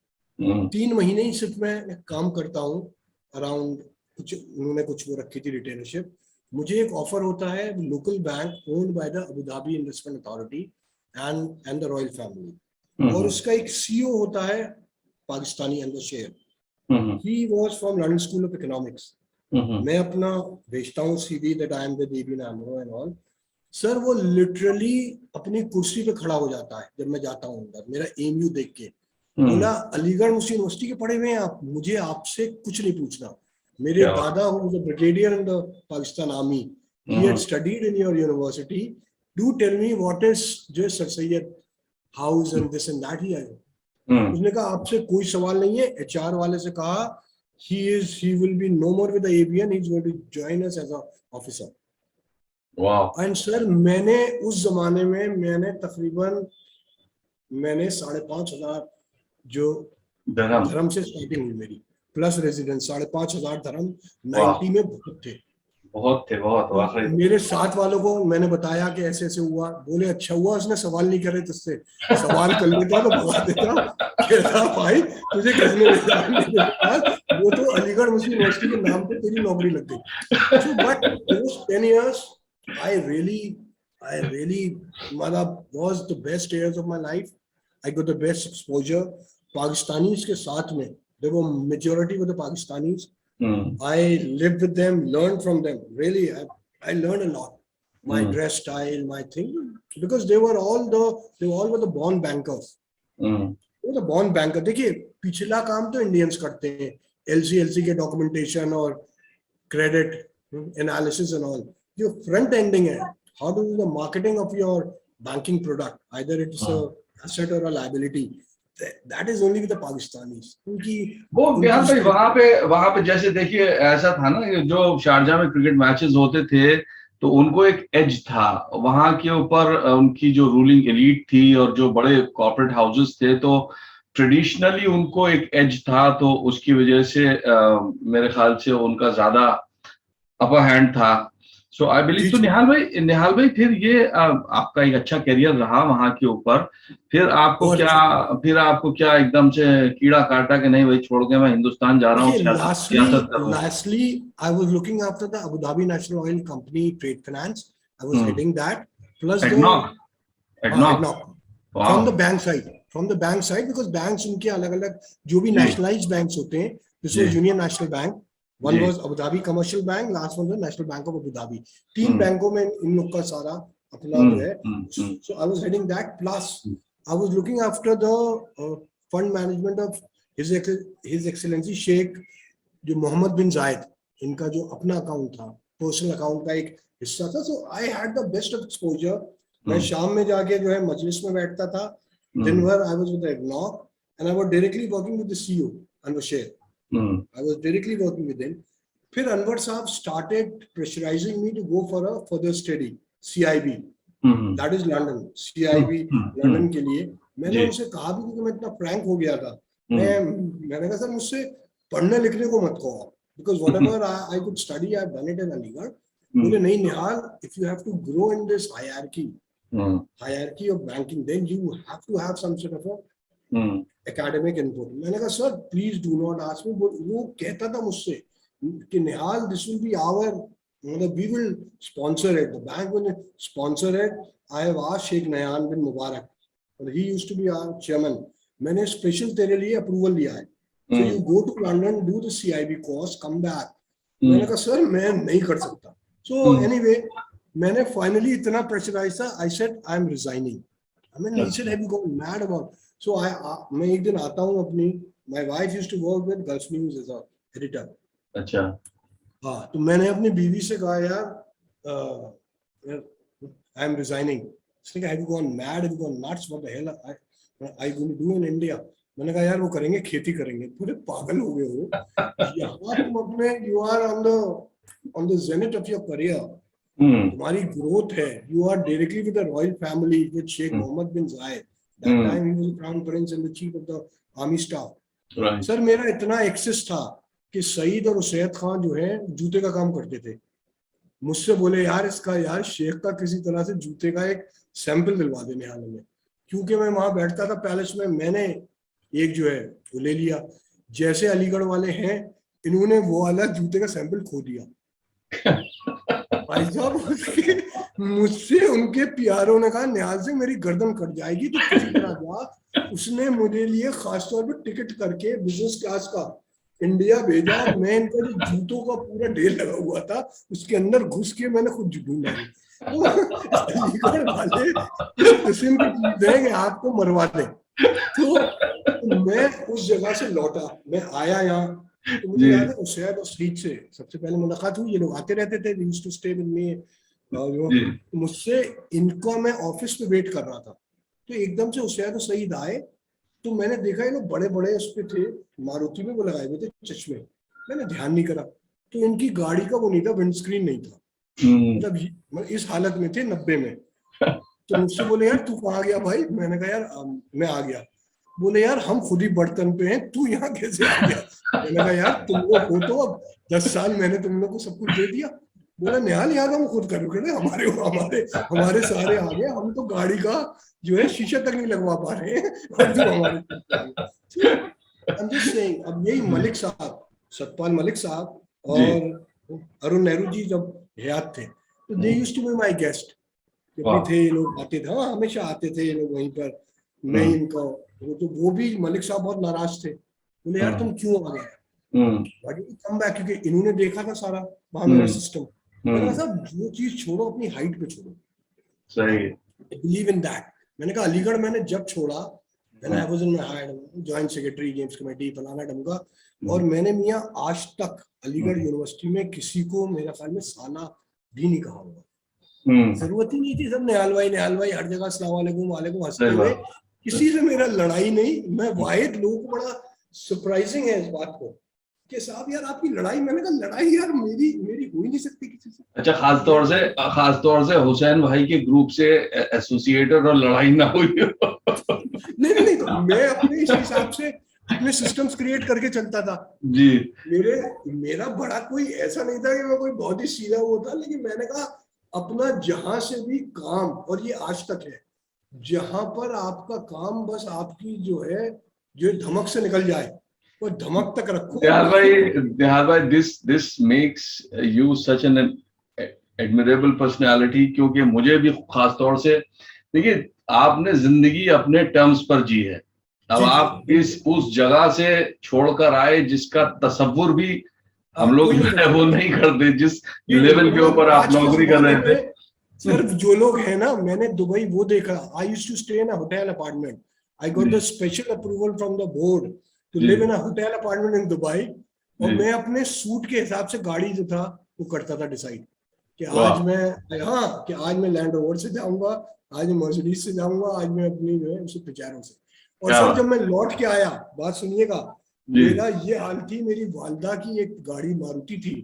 B: 3 महीने ही सिर्फ मैं काम करता हूँ अराउंड, कुछ उन्होंने कुछ वो रखी थी रिटेनरशिप। मुझे एक ऑफर होता है local bank owned by the Abu Dhabi investment authority and the royal family, और उसका एक सीईओ होता है पाकिस्तानी एंड द शेयर, he was from London School of Economics. मैं अपना भेजता हूँ CV that I am with ABN AMRO and all. Sir वो लिटरली अपनी कुर्सी पे खड़ा हो जाता है जब मैं जाता हूँ अंदर, मेरा एमयू देख के, बोला अलीगढ़ मुस्लिम यूनिवर्सिटी के पढ़े हुए हैं आप, मुझे आपसे कुछ नहीं पूछना। मेरे
A: क्या बात।
B: दादा who was a brigadier in the Pakistan army, he had studied in your university, do tell me what is जो sir Syed house and this and that. He है, उसने कहा आपसे कोई सवाल नहीं है। एचआर वाले से कहा he will be no more with the ABN, he's going to join us as a officer.
A: वाह।
B: एंड सर मैंने उस जमाने में मैंने 5,500 जो धर्म से स्टार्टिंग हुई मेरी, प्लस रेजिडेंस 5,500 धर्म 90 में बहुत थे,
A: बहुत थे, बहुत वाकई।
B: मेरे साथ वालों को मैंने बताया कि ऐसे ऐसे हुआ, बोले अच्छा हुआ उसने सवाल नहीं करे तुझसे, सवाल कर लेता तो भगा देता। कहता भाई तुझे किसने ले जाया मेरे पास, वो तो अलीगढ़ मुस्लिम यूनिवर्सिटी के नाम पे तेरी नौकरी लग गई। So but those 10 years I really मतलब was the best years of my life. I got the best exposure. Pakistanis के साथ में, देखो मेजोरिटी वो तो Pakistanis, I lived with them, learned from them. Really, I learned a lot. My dress style, my thing, because they were all the born bankers. वो तो born banker. देखिए पिछला काम तो इंडियंस करते हैं, LC के डॉक्यूमेंटेशन और क्रेडिट एनालिसिस एंड ऑल। जो फ्रंट एंडिंग है, how to do the marketing of your banking product, either it's a asset or a liability, that is only with the Pakistanis.
A: वो बिहार भाई वहां पे जैसे देखिए ऐसा था ना, जो शारजा में क्रिकेट मैचेस होते थे तो उनको एक एज था वहां के ऊपर, उनकी जो रूलिंग एलीट थी और जो बड़े कॉर्पोरेट हाउसेस थे, तो ट्रेडिशनली उनको एक एज था, तो उसकी वजह से मेरे ख्याल से उनका ज्यादा अपर हैंड था। So I believe. तो निहाल भाई फिर ये आपका एक अच्छा करियर रहा वहां के ऊपर, फिर आपको क्या एकदम से कीड़ा काटा कि नहीं भाई छोड़ के मैं हिंदुस्तान जा रहा हूँ, सियासत कर रहा हूँ?
B: Lastly, I was looking after the Abu Dhabi National Oil Company trade finance. I was heading that, plus ADNOC from the bank side, because banks उनके अलग-अलग जो भी nationalized banks होते हैं, this was Union National Bank, one was Abu Dhabi Commercial Bank, last one was National Bank of Abu Dhabi. 3 बैंकों में इन लोग का सारा अपना जो है, so I was heading that, plus I was looking after the fund management of His Excellency Sheikh जो मोहम्मद बिन जायद, इनका जो अपना अकाउंट था, पर्सनल अकाउंट का एक हिस्सा था. So I had the best of exposure. मैं शाम में जाके जो है मजलिस में बैठता था. दिन भर आई वाज विद इग्नॉर and I was directly working with the CEO Anwar Sher. I was directly working with him. फिर अनवर साहब started pressurising me to go for a further study CIB, that is London. CIB London के लिए मैंने उनसे कहा भी, क्योंकि मैं इतना फ्रैंक हो गया था. मैंने कहा सर मुझसे पढ़ने लिखने को मत कहो, because whatever I could study, I've done it in Aligarh. बोले नहीं निहाल, if you have to grow in this hierarchy of banking, then you have to have some sort of a academic input. मैंने कहा sir please do not ask me. वो कहता था मुझसे कि निहाल, this will be our, we will sponsor it, the bank will sponsor it. I have asked Sheikh Nayan bin Mubarak, he used to be our chairman. मैंने special तेरे लिए approval लिया है. So you go to London, do the CIB course, come back. मैंने कहा sir मैं नहीं कर सकता. So anyway, मैंने finally इतना pressurized था. I said I am resigning. I mean, he said have you gone mad about? So मैं एक दिन आता हूँ अपनी, my wife used to work with Gulf News as a editor.
A: अच्छा.
B: हाँ, तो मैंने अपनी बीवी से कहा यार I am resigning. उसने कहा have you gone mad? Have you gone nuts? What the hell are you going to do in India? मैंने कहा यार वो करेंगे, खेती करेंगे. पूरे पागल हो गए हो. यहाँ तुम अपने you are on the zenith of your career. तुम्हारी ग्रोथ है. You are directly with the royal family with Sheikh Mohammed bin Zayed. That time he was the crown prince and the chief of the army staff.
A: Right.
B: Sir मेरा इतना access था कि सईद और Usaid Khan जो है जूते का काम करते थे. मुझसे बोले यार इसका यार शेख का किसी तरह से जूते का एक सैंपल दिलवा देने हाल में. क्योंकि मैं वहां बैठता था पैलेस में, मैंने एक जो है वो ले लिया. जैसे अलीगढ़ वाले हैं, इन्होंने वो वाला जूते का सैंपल खो दिया. भाई साहब मुझसे उनके प्यारों ने कहा निहाल से मेरी गर्दन कट जाएगी तो किसी तरह जा. उसने मुझे लिए खास तौर पर टिकट करके बिजनेस क्लास का इंडिया भेजा. मैं इनका जो जूतों का पूरा ढेर लगा हुआ था उसके अंदर घुस के मैंने खुद ढूंढा. अलीगढ़ वाले इस किस्म की चीज है कि आपको मरवा दें. तो मैं उस जगह से लौटा, मैं आया यहाँ. तो मुझे याद है उसैद और सईद से सबसे पहले मुलाकात हुई. ये लोग आते रहते थे, they used to stay with me. मुझसे इनका मैं ऑफिस पे वेट कर रहा था. तो एकदम से उसैद और सईद आए तो मैंने देखा ये लोग बड़े बड़े उस पे थे, मारुति में वो लगाए हुए थे चश्मे. मैंने ध्यान नहीं करा तो इनकी गाड़ी का वो नहीं था, विंडस्क्रीन नहीं था. मतलब इस हालत में थे 90 में. तो मुझसे बोले यार तू कहाँ गया भाई? मैंने कहा यार मैं आ गया. बोले यार हम खुद ही बर्तन पे हैं, तू यहाँ कैसे आ गया? मैंने कहा यार तुम लोग हो तो अब 10 साल मैंने तुम लोग को सब कुछ दे दिया. बोला निहाल यार हम खुद करोगे ना, हमारे सारे आ गए. हम तो गाड़ी का जो है शीशा तक नहीं लगवा पा रहे हैं और तुम हमारे. अब यही मलिक साहब, सतपाल मलिक साहब और अरुण नेहरू जी जब हयात थे तो they used to be my guest. जब भी थे ये लोग आते थे, हाँ हमेशा आते थे ये लोग वहीं पर. मैं इनका वो भी मलिक साहब बहुत नाराज थे. बोले यार तुम क्यों आ गए? कम बैक, क्योंकि इन्होंने देखा था सारा वहां मेरा सिस्टम. मैंने कहा जो चीज छोड़ो अपनी हाइट पे छोड़ो.
A: सही.
B: Believe in that. मैंने कहा अलीगढ़ मैंने जब छोड़ा, मैंने I was in my higher joint secretary games committee फलाना ढमका, और मैंने मियां आज तक अलीगढ़ यूनिवर्सिटी में किसी को मेरा ख्याल में साला भी नहीं कहा होगा. जरूरत ही नहीं थी. सब निहाल भाई हर जगह अस्सलाम वालेकुम हंसते हुए. किसी से मेरा लड़ाई नहीं. मैं वाहिद लोगों को बड़ा सरप्राइजिंग है इस बात को कि साहब यार आपकी लड़ाई. मैंने कहा लड़ाई यार मेरी हो ही नहीं सकती किसी से.
A: अच्छा, खास तौर से हुसैन भाई के ग्रुप से एसोसिएटेड और लड़ाई ना हुई.
B: नहीं तो मैं अपने इस हिसाब से अपने सिस्टम्स क्रिएट करके चलता था
A: जी.
B: मेरा बड़ा कोई ऐसा नहीं था कि मैं कोई बहुत ही सीधा वो था. लेकिन मैंने कहा अपना जहां से भी काम, और ये आज तक है, जहां पर आपका काम बस आपकी जो है जो धमक से निकल जाए वो धमक तक रखो.
A: निहाल भाई, this makes you such an admirable personality. क्योंकि मुझे भी खास तौर से देखिए, आपने जिंदगी अपने टर्म्स पर जी है. अब आप उस जगह से छोड़कर आए जिसका तसव्वुर भी हम लोग वो नहीं करते, जिस लेवल के ऊपर आप नौकरी कर रहे थे.
B: सर जो लोग हैं ना, मैंने दुबई वो देखा, I used to stay in a hotel apartment, I got the special approval from the board to
A: जी
B: live in a hotel apartment in Dubai. और
A: जी।
B: मैं अपने सूट के हिसाब से गाड़ी जो था वो करता था डिसाइड कि आज
A: वाह।
B: मैं, हाँ, कि आज मैं लैंड रोवर से जाऊंगा, आज मैं मर्सिडीज से जाऊंगा, आज मैं अपनी जो है उसे पिजारो से। और
A: क्या
B: सर
A: बात।
B: जब मैं लौट के आया, बात सुनिएगा,
A: जी।
B: मेरा ये हाल थी, मेरी वालदा की एक गाड़ी मारुति थी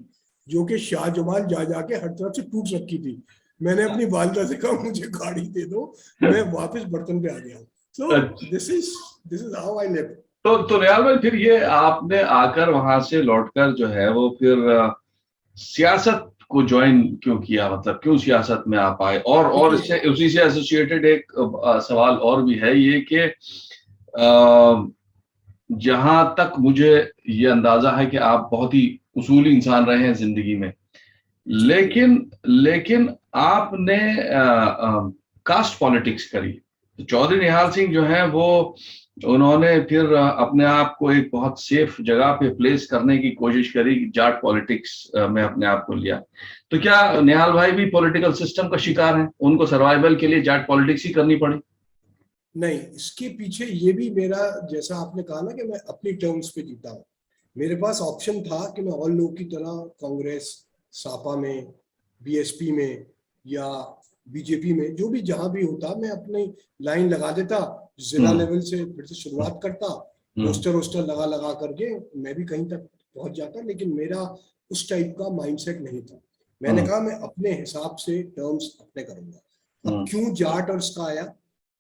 B: जो कि शाहजमाल जा जाके हर तरफ से टूट रखी थी। मैंने अपनी वालदा से कहा मुझे गाड़ी दे दो, मैं वापस बर्तन पे आ गया हूँ। सो
A: अच्छा।
B: This is how I live.
A: तो रियाल भाई, फिर ये आपने आकर वहां से लौटकर जो है वो फिर सियासत को ज्वाइन क्यों किया, मतलब क्यों सियासत में आप आए? और
B: देखिए,
A: इससे उसी से एसोसिएटेड एक सवाल और भी है ये कि अ, जहां तक मुझे ये अंदाजा है कि आप बहुत ही उसूली इंसान रहे हैं जिंदगी में,
B: जी,
A: लेकिन लेकिन आपने कास्ट पॉलिटिक्स करी। तो चौधरी निहाल सिंह जो है वो, उन्होंने फिर अपने आप को एक बहुत सेफ जगह पे प्लेस करने की कोशिश करी, जाट पॉलिटिक्स में अपने आप को लिया। तो क्या निहाल भाई भी पॉलिटिकल सिस्टम का शिकार हैं? उनको सर्वाइवल के लिए जाट पॉलिटिक्स ही करनी पड़ी?
B: नहीं, इसके पीछे ये भी मेरा, जैसा आपने कहा ना कि मैं अपनी टर्म्स पे जीता हूँ, मेरे पास ऑप्शन था कि मैं और लोगों की तरह कांग्रेस, सापा में, बीएसपी में या बीजेपी में, जो भी जहां भी होता, मैं अपनी लाइन लगा देता, जिला
A: हम्म
B: लेवल से फिर से शुरुआत करता,
A: हम्म
B: रोस्टर रोस्टर लगा लगा करके मैं भी कहीं तक पहुंच जाता। लेकिन मेरा उस टाइप का माइंडसेट नहीं था। मैंने
A: हम्म
B: कहा मैं अपने हिसाब से टर्म्स अपने करूंगा। अब
A: हम्म
B: क्यों जाट और इसका आया,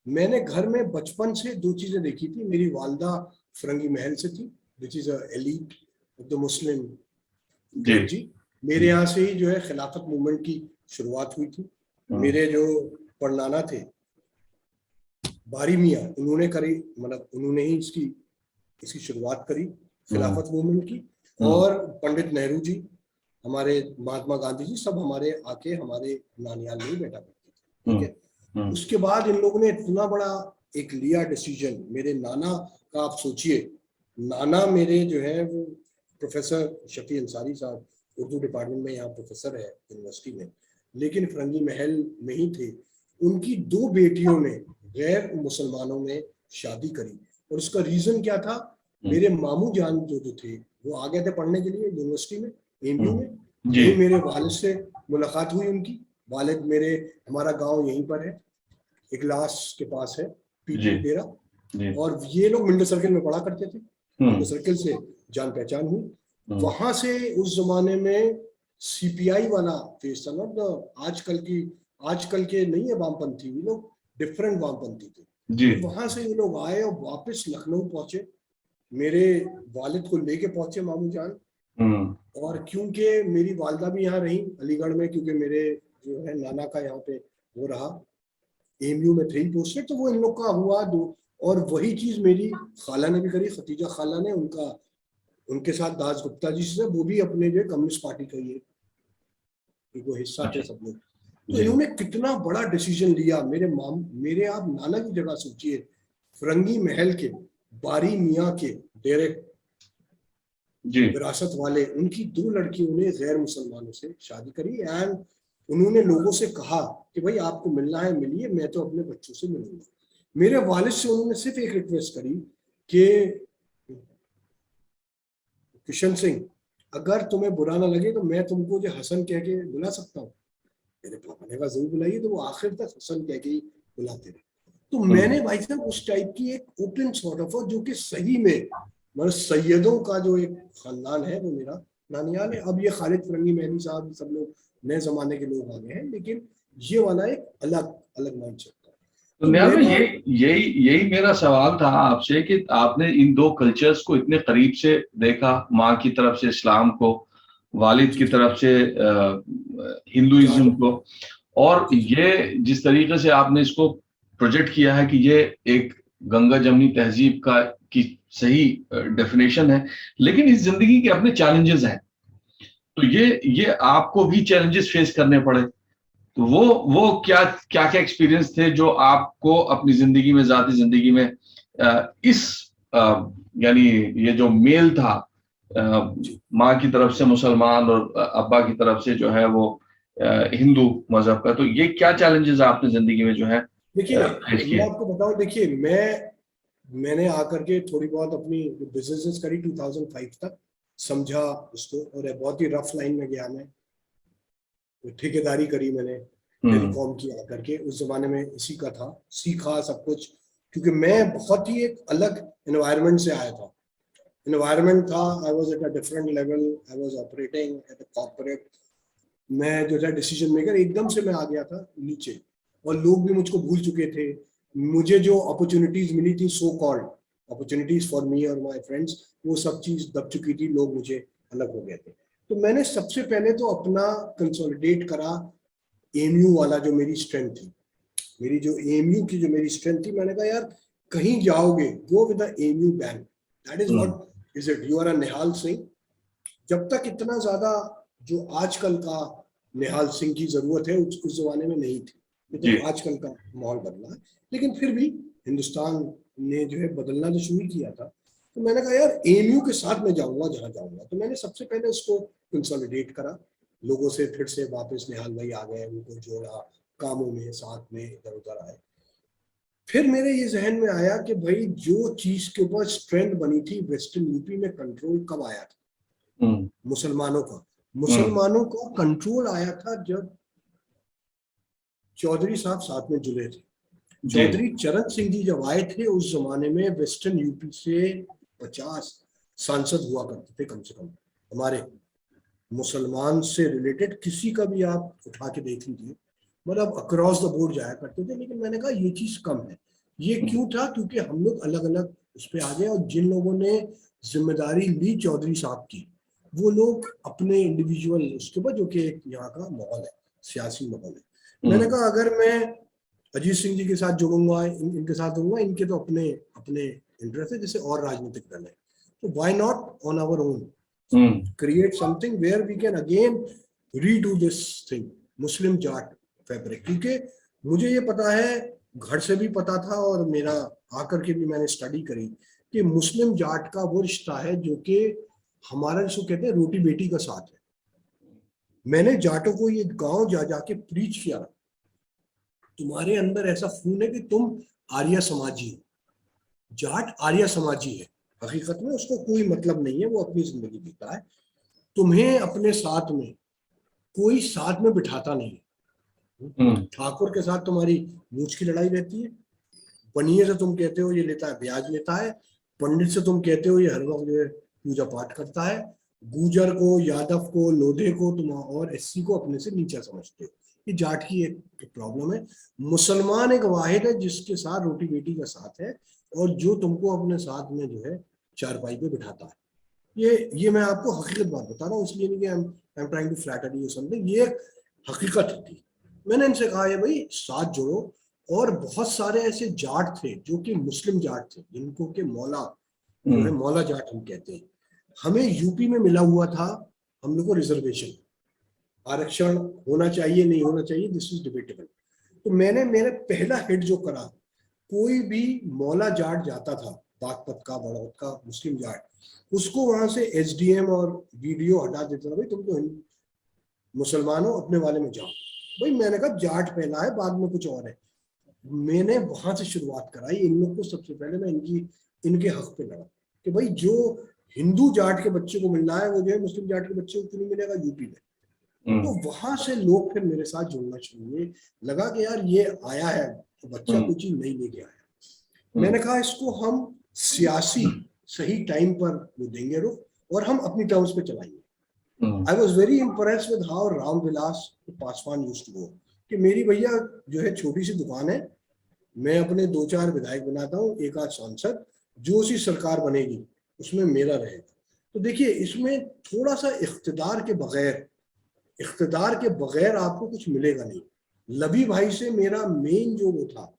B: मैंने घर में बचपन से दो चीजें देखी थी। मेरी वालदा फिरंगी महल से थी, which is elite of the Muslim
A: जी
B: कलेक्ट जी। मेरे यहाँ से ही जो है खिलाफत मूवमेंट की शुरुआत हुई थी।
A: हम्म
B: मेरे जो परनाना थे बारी मियाँ, उन्होंने करी, मतलब उन्होंने ही इसकी इसकी शुरुआत करी
A: हम्म
B: खिलाफत मूवमेंट की।
A: हम्म
B: और पंडित नेहरू जी, हमारे महात्मा गांधी जी, सब हमारे आके हमारे नानियाल में ही बैठा करते थे, ठीक
A: हम्म
B: है।
A: हम्म
B: उसके बाद इन लोगों ने इतना बड़ा एक लिया डिसीजन। मेरे नाना का आप सोचिए, नाना मेरे जो है वो प्रोफेसर शफी अंसारी साहब उर्दू डिपार्टमेंट में यहाँ प्रोफेसर है यूनिवर्सिटी में, लेकिन फिरंगी महल में ही थे। उनकी दो बेटियों ने गैर मुसलमानों में शादी करी। और उसका रीजन क्या था, मेरे मामू जान जो जो थे वो आ गए थे पढ़ने के लिए यूनिवर्सिटी में, एमयू में।
A: जी
B: यही मेरे वालिद से मुलाकात हुई उनकी। वालिद मेरे, हमारा गांव यहीं पर है, इगलास के पास है,
A: जी
B: पीपली डेरा।
A: जी।
B: और ये लोग मिंडो सर्किल में पढ़ा करते थे। मिंडो
A: हम्म
B: सर्किल से जान पहचान हुई।
A: हम्म
B: वहां से उस जमाने में सीपीआई वाला फेस था, नॉट द आजकल के नहीं है वामपंथी, ये लोग डिफरेंट वामपंथी थे।
A: जी।
B: तो वहां से ये लोग आए और वापस लखनऊ पहुंचे, मेरे वालिद को लेके पहुंचे मामू जान।
A: हम्म
B: और क्योंकि मेरी वालदा भी यहाँ रही अलीगढ़ में, क्योंकि मेरे जो है नाना का यहाँ पे वो रहा, एमयू में थे ही पोस्टेड, तो वो इन लोग का हुआ दो। और वही चीज मेरी खाला ने भी करी, खतीजा खाला ने, उनका उनके साथ दास गुप्ता जी से, वो भी अपने जो कम्युनिस्ट पार्टी का ये वो हिस्सा थे
A: अच्छा।
B: सब लोग। तो
A: जी
B: इन्होंने कितना बड़ा डिसीजन लिया। मेरे आप नाना की जगह सोचिए, फिरंगी महल के बारी मियाँ के डेरे
A: जी।
B: विरासत वाले, उनकी दो लड़कियों ने गैर मुसलमानों से शादी करी। एंड उन्होंने लोगों से कहा कि भाई आपको मिलना है मिलिए, मैं तो अपने बच्चों से मिलूंगा। मेरे वालिद से उन्होंने सिर्फ एक रिक्वेस्ट करी कि किशन सिंह, अगर तुम्हें बुरा ना लगे तो मैं तुमको जो हसन कह के बुला सकता हूँ। मेरे पापा ने कहा जरूर बुलाइए। तो वो आखिर तक हसन कह के ही बुलाते रहे। तो
A: हम्म
B: मैंने भाई साहब उस टाइप की एक ओपन सॉर्ट ऑफ, जो कि सही में मतलब सैयदों का जो एक खानदान है वो मेरा नानियाल है। अब ये खालिद फरंगी महली साहब सब लोग नए जमाने के लोग आ गए हैं, लेकिन ये वाला एक अलग अलग माइंडसेट था।
A: तो
B: तो
A: निहाल भाई,
B: मैंने,
A: यही यही मेरा सवाल था आपसे कि आपने इन दो कल्चर्स को इतने करीब से देखा, माँ की तरफ से इस्लाम को, वालिद
B: जी
A: की
B: जी,
A: तरफ से हिंदुइज्म
B: जाट,
A: को, और
B: जी जी,
A: ये जिस तरीके से आपने इसको प्रोजेक्ट किया है कि ये एक गंगा जमनी तहजीब का की सही डेफिनेशन है, लेकिन इस जिंदगी के अपने चैलेंजेस हैं। तो ये आपको भी चैलेंजेस फेस करने पड़े। तो वो क्या क्या क्या एक्सपीरियंस थे जो आपको अपनी जिंदगी में, जाती जिंदगी में इस अ, यानी ये जो मेल था,
B: जी
A: माँ की तरफ से मुसलमान और अब्बा की तरफ से जो है वो हिंदू मजहब का। तो ये क्या चैलेंजेस आपने जिंदगी में जो है
B: देखिए
A: फेस
B: मैं
A: किए?
B: आपको बताऊं, देखिए मैंने आकर के थोड़ी बहुत अपनी बिजनेस करी 2005 तक, समझा उसको, और बहुत ही रफ लाइन में गया मैं। ठेकेदारी करी मैंने टेलीकॉम की आकर के, उस जमाने में इसी का था, सीखा सब कुछ, क्योंकि मैं बहुत ही एक अलग एनवायरनमेंट से आया था। एनवायरनमेंट था, I was at a different level, I was operating at a corporate. मैं जो था डिसीजन मेकर, एकदम से मैं आ गया था नीचे, और लोग भी मुझको भूल चुके थे। मुझे जो अपॉर्चुनिटीज मिली थी, so called opportunities for me और माय फ्रेंड्स, वो सब चीज दब चुकी थी, लोग मुझे अलग हो गए थे। तो मैंने सबसे पहले तो अपना कंसोलिडेट करा एमयू वाला, जो मेरी स्ट्रेंथ थी, मेरी जो एमयू की जो मेरी स्ट्रेंथ थी, मैंने कहा यार कहीं जाओगे, go with the MU bank, that is what is it, you are a Nihal Singh. जब तक इतना ज्यादा जो आजकल का निहाल सिंह की जरूरत है, उस जमाने में नहीं थी। ये तो आजकल का माहौल बदला है, लेकिन फिर भी हिंदुस्तान ने जो है बदलना तो शुरू किया था। तो मैंने कहा यार एमयू के साथ मैं जाऊंगा जहां जाऊंगा। तो मैंने सबसे पहले उसको कंसोलिडेट करा, लोगों से फिर से वापस निहाल भाई आ गए, उनको जोड़ा कामों में, साथ में इधर उधर आए। फिर मेरे ये जहन में आया कि भाई जो चीज के ऊपर स्ट्रेंथ बनी थी वेस्टर्न यूपी में, कंट्रोल कब आया था? मुसलमानों का, मुसलमानों का कंट्रोल आया था जब चौधरी साहब साथ में जुड़े थे। चौधरी चरण सिंह जी जब आए थे, उस जमाने में वेस्टर्न यूपी से 50 सांसद हुआ करते थे कम से कम, हमारे मुसलमान से रिलेटेड किसी का भी आप उठा के देख लीजिए, मतलब अक्रॉस द बोर्ड जाया करते थे। लेकिन मैंने कहा ये चीज कम है। ये क्यों था? क्योंकि हम लोग अलग अलग उस पर आ गए, और जिन लोगों ने जिम्मेदारी ली चौधरी साहब की, वो लोग अपने इंडिविजुअल उसके ऊपर, जो कि एक यहाँ का माहौल है, सियासी माहौल है। मैंने कहा अगर मैं अजीत सिंह जी के साथ जुड़ूंगा, इनके साथ जुड़ूंगा, इनके तो अपने अपने इंटरेस्ट है, जैसे और राजनीतिक दल है, तो why not on our own create something where we can again redo this thing, Muslim Jat fabric. क्योंकि मुझे ये पता है, घर से भी पता था, और मेरा आकर के भी मैंने स्टडी करी कि मुस्लिम जाट का वो रिश्ता है जो कि हमारा, जिसको कहते हैं रोटी बेटी का साथ है। मैंने जाटों को ये गांव जा जाके प्रीच किया, तुम्हारे अंदर ऐसा खून है कि तुम आर्य समाजी हो। जाट आर्य समाजी है, हकीकत में उसको कोई मतलब नहीं है, वो अपनी जिंदगी जीता है। तुम्हें अपने साथ में कोई साथ में बिठाता नहीं है। ठाकुर के साथ तुम्हारी मूछ की लड़ाई रहती है, बनिए से तुम कहते हो ये लेता है, ब्याज लेता है, पंडित से तुम कहते हो ये हर वक्त जो है पूजा पाठ करता है, गुजर को, यादव को, लोधे को तुम और एससी को अपने से नीचा समझते हो। ये जाट की एक प्रॉब्लम है। मुसलमान एक वाहिद है जिसके साथ रोटी बेटी का साथ है, और जो तुमको अपने साथ में जो है चारपाई पे बिठाता है। ये मैं आपको हकीकत बात बता रहा हूँ, इसलिए नहीं कि I am trying to flatter you something, ये हकीकत थी। मैंने इनसे कहा है भाई साथ जोड़ो। और बहुत सारे ऐसे जाट थे जो कि मुस्लिम जाट थे, जिनको के मौला जो है, मौला जाट हम कहते हैं। हमें यूपी में मिला हुआ था, हम लोग को रिजर्वेशन, आरक्षण होना चाहिए नहीं होना चाहिए, दिस इज डिबेटेबल। तो मैंने मेरा पहला हिट जो करा, कोई भी मौला जाट जाता था, बागपत का, बड़ौद का मुस्लिम जाट, उसको वहां से एसडीएम और वीडियो हटा देता था, भाई तुम तो मुसलमानों अपने वाले में जाओ। भाई मैंने कहा जाट पहला है, बाद में कुछ और है। मैंने वहां से शुरुआत कराई, इन लोग को सबसे पहले मैं इनके हक पे लड़ा कि भाई जो हिंदू जाट के बच्चे को मिलना है, वो जो है मुस्लिम जाट के बच्चे को क्यों नहीं मिलेगा यूपी में। तो वहां से लोग फिर मेरे साथ जुड़ना शुरू हुए। लगा कि यार ये आया है तो बच्चा कुछ चीज नहीं लेके आया। मैंने कहा इसको हम सियासी सही टाइम पर वो देंगे रुख, और हम अपनी टर्म्स पे चलाएंगे। I was very impress with how Ramvilas Paswan used to go, कि मेरी भैया जो है छोटी सी दुकान है, मैं अपने 2-4 विधायक बनाता हूँ, एक आध सांसद, जो सी सरकार बनेगी उसमें मेरा रहेगा। तो देखिए इसमें थोड़ा सा इख्तिदार के बगैर आपको कुछ मिलेगा नहीं। लवी भाई से मेरा मेन जो वो था,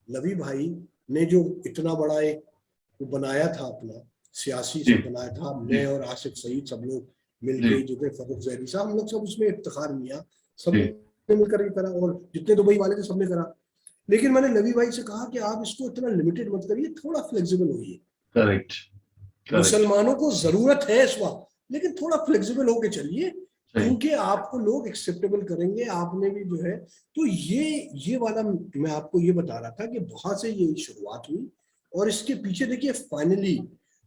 B: लवी भाई ने जो इतना बड़ा एक वो बनाया था, अपना सियासी से बनाया था, मैं और आसिफ सईद सब लोग मिलके, जो कि फरूख जहरी साहब, हम लोग सब उसमें इफ्तिखार किया, सबने मिलकर ये करा, और जितने दुबई वाले थे सबने करा। लेकिन मैंने लवी भाई से कहा कि आप इसको इतना लिमिटेड मत करिए, थोड़ा फ्लेक्सिबल होइए।
A: करेक्ट।
B: मुसलमानों को जरूरत है इस वक्त, लेकिन थोड़ा फ्लेक्सिबल होके चलिए। क्योंकि आपको लोग एक्सेप्टेबल करेंगे, आपने भी जो है। तो ये वाला मैं आपको ये बता रहा था कि वहां से ये शुरुआत हुई, और इसके पीछे देखिए फाइनली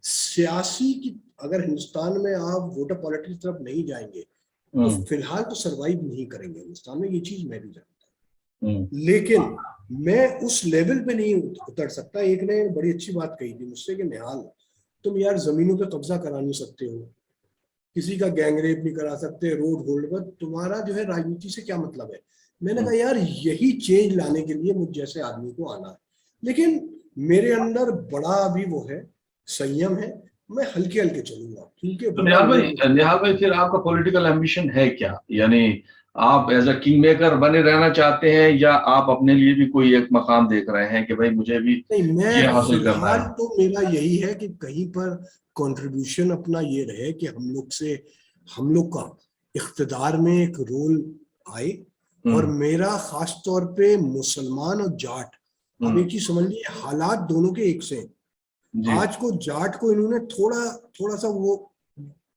B: सियासी की, अगर हिंदुस्तान में आप वोटर पॉलिटिक्स की तरफ नहीं जाएंगे तो फिलहाल तो सरवाइव नहीं करेंगे हिंदुस्तान में, ये चीज मैं भी जानता हूँ। लेकिन मैं उस लेवल पे नहीं उतर सकता। एक ने बड़ी अच्छी बात कही थी मुझसे कि निहाल, तुम यार जमीनों पे कब्जा करा नहीं सकते हो, किसी का गैंगरेप नहीं करा सकते, रोड होल्ड पर, तुम्हारा जो है राजनीति से क्या मतलब है। मैंने कहा यार यही चेंज लाने के लिए मुझ जैसे आदमी को आना है, लेकिन मेरे अंदर बड़ा अभी वो है, संयम है, मैं हल्के हल्के चलूंगा क्योंकि
A: तो निहाल भाई फिर आपका पॉलिटिकल एम्बिशन है क्या? यानी आप एज अ किंग मेकर बने रहना चाहते हैं, या आप अपने लिए भी कोई एक मकाम देख रहे हैं कि भाई मुझे भी
B: नहीं,
A: ये
B: मैं
A: हासिल करना
B: फिलहाल
A: है?
B: तो मेरा यही है कि कहीं पर कंट्रीब्यूशन अपना ये रहे कि हम लोग का इख्तिदार में एक रोल आए। और मेरा खास तौर पे मुसलमान और जाट, आप एक चीज समझ लीजिए, हालात दोनों के एक से हैं। आज को जाट को इन्होंने थोड़ा थोड़ा सा वो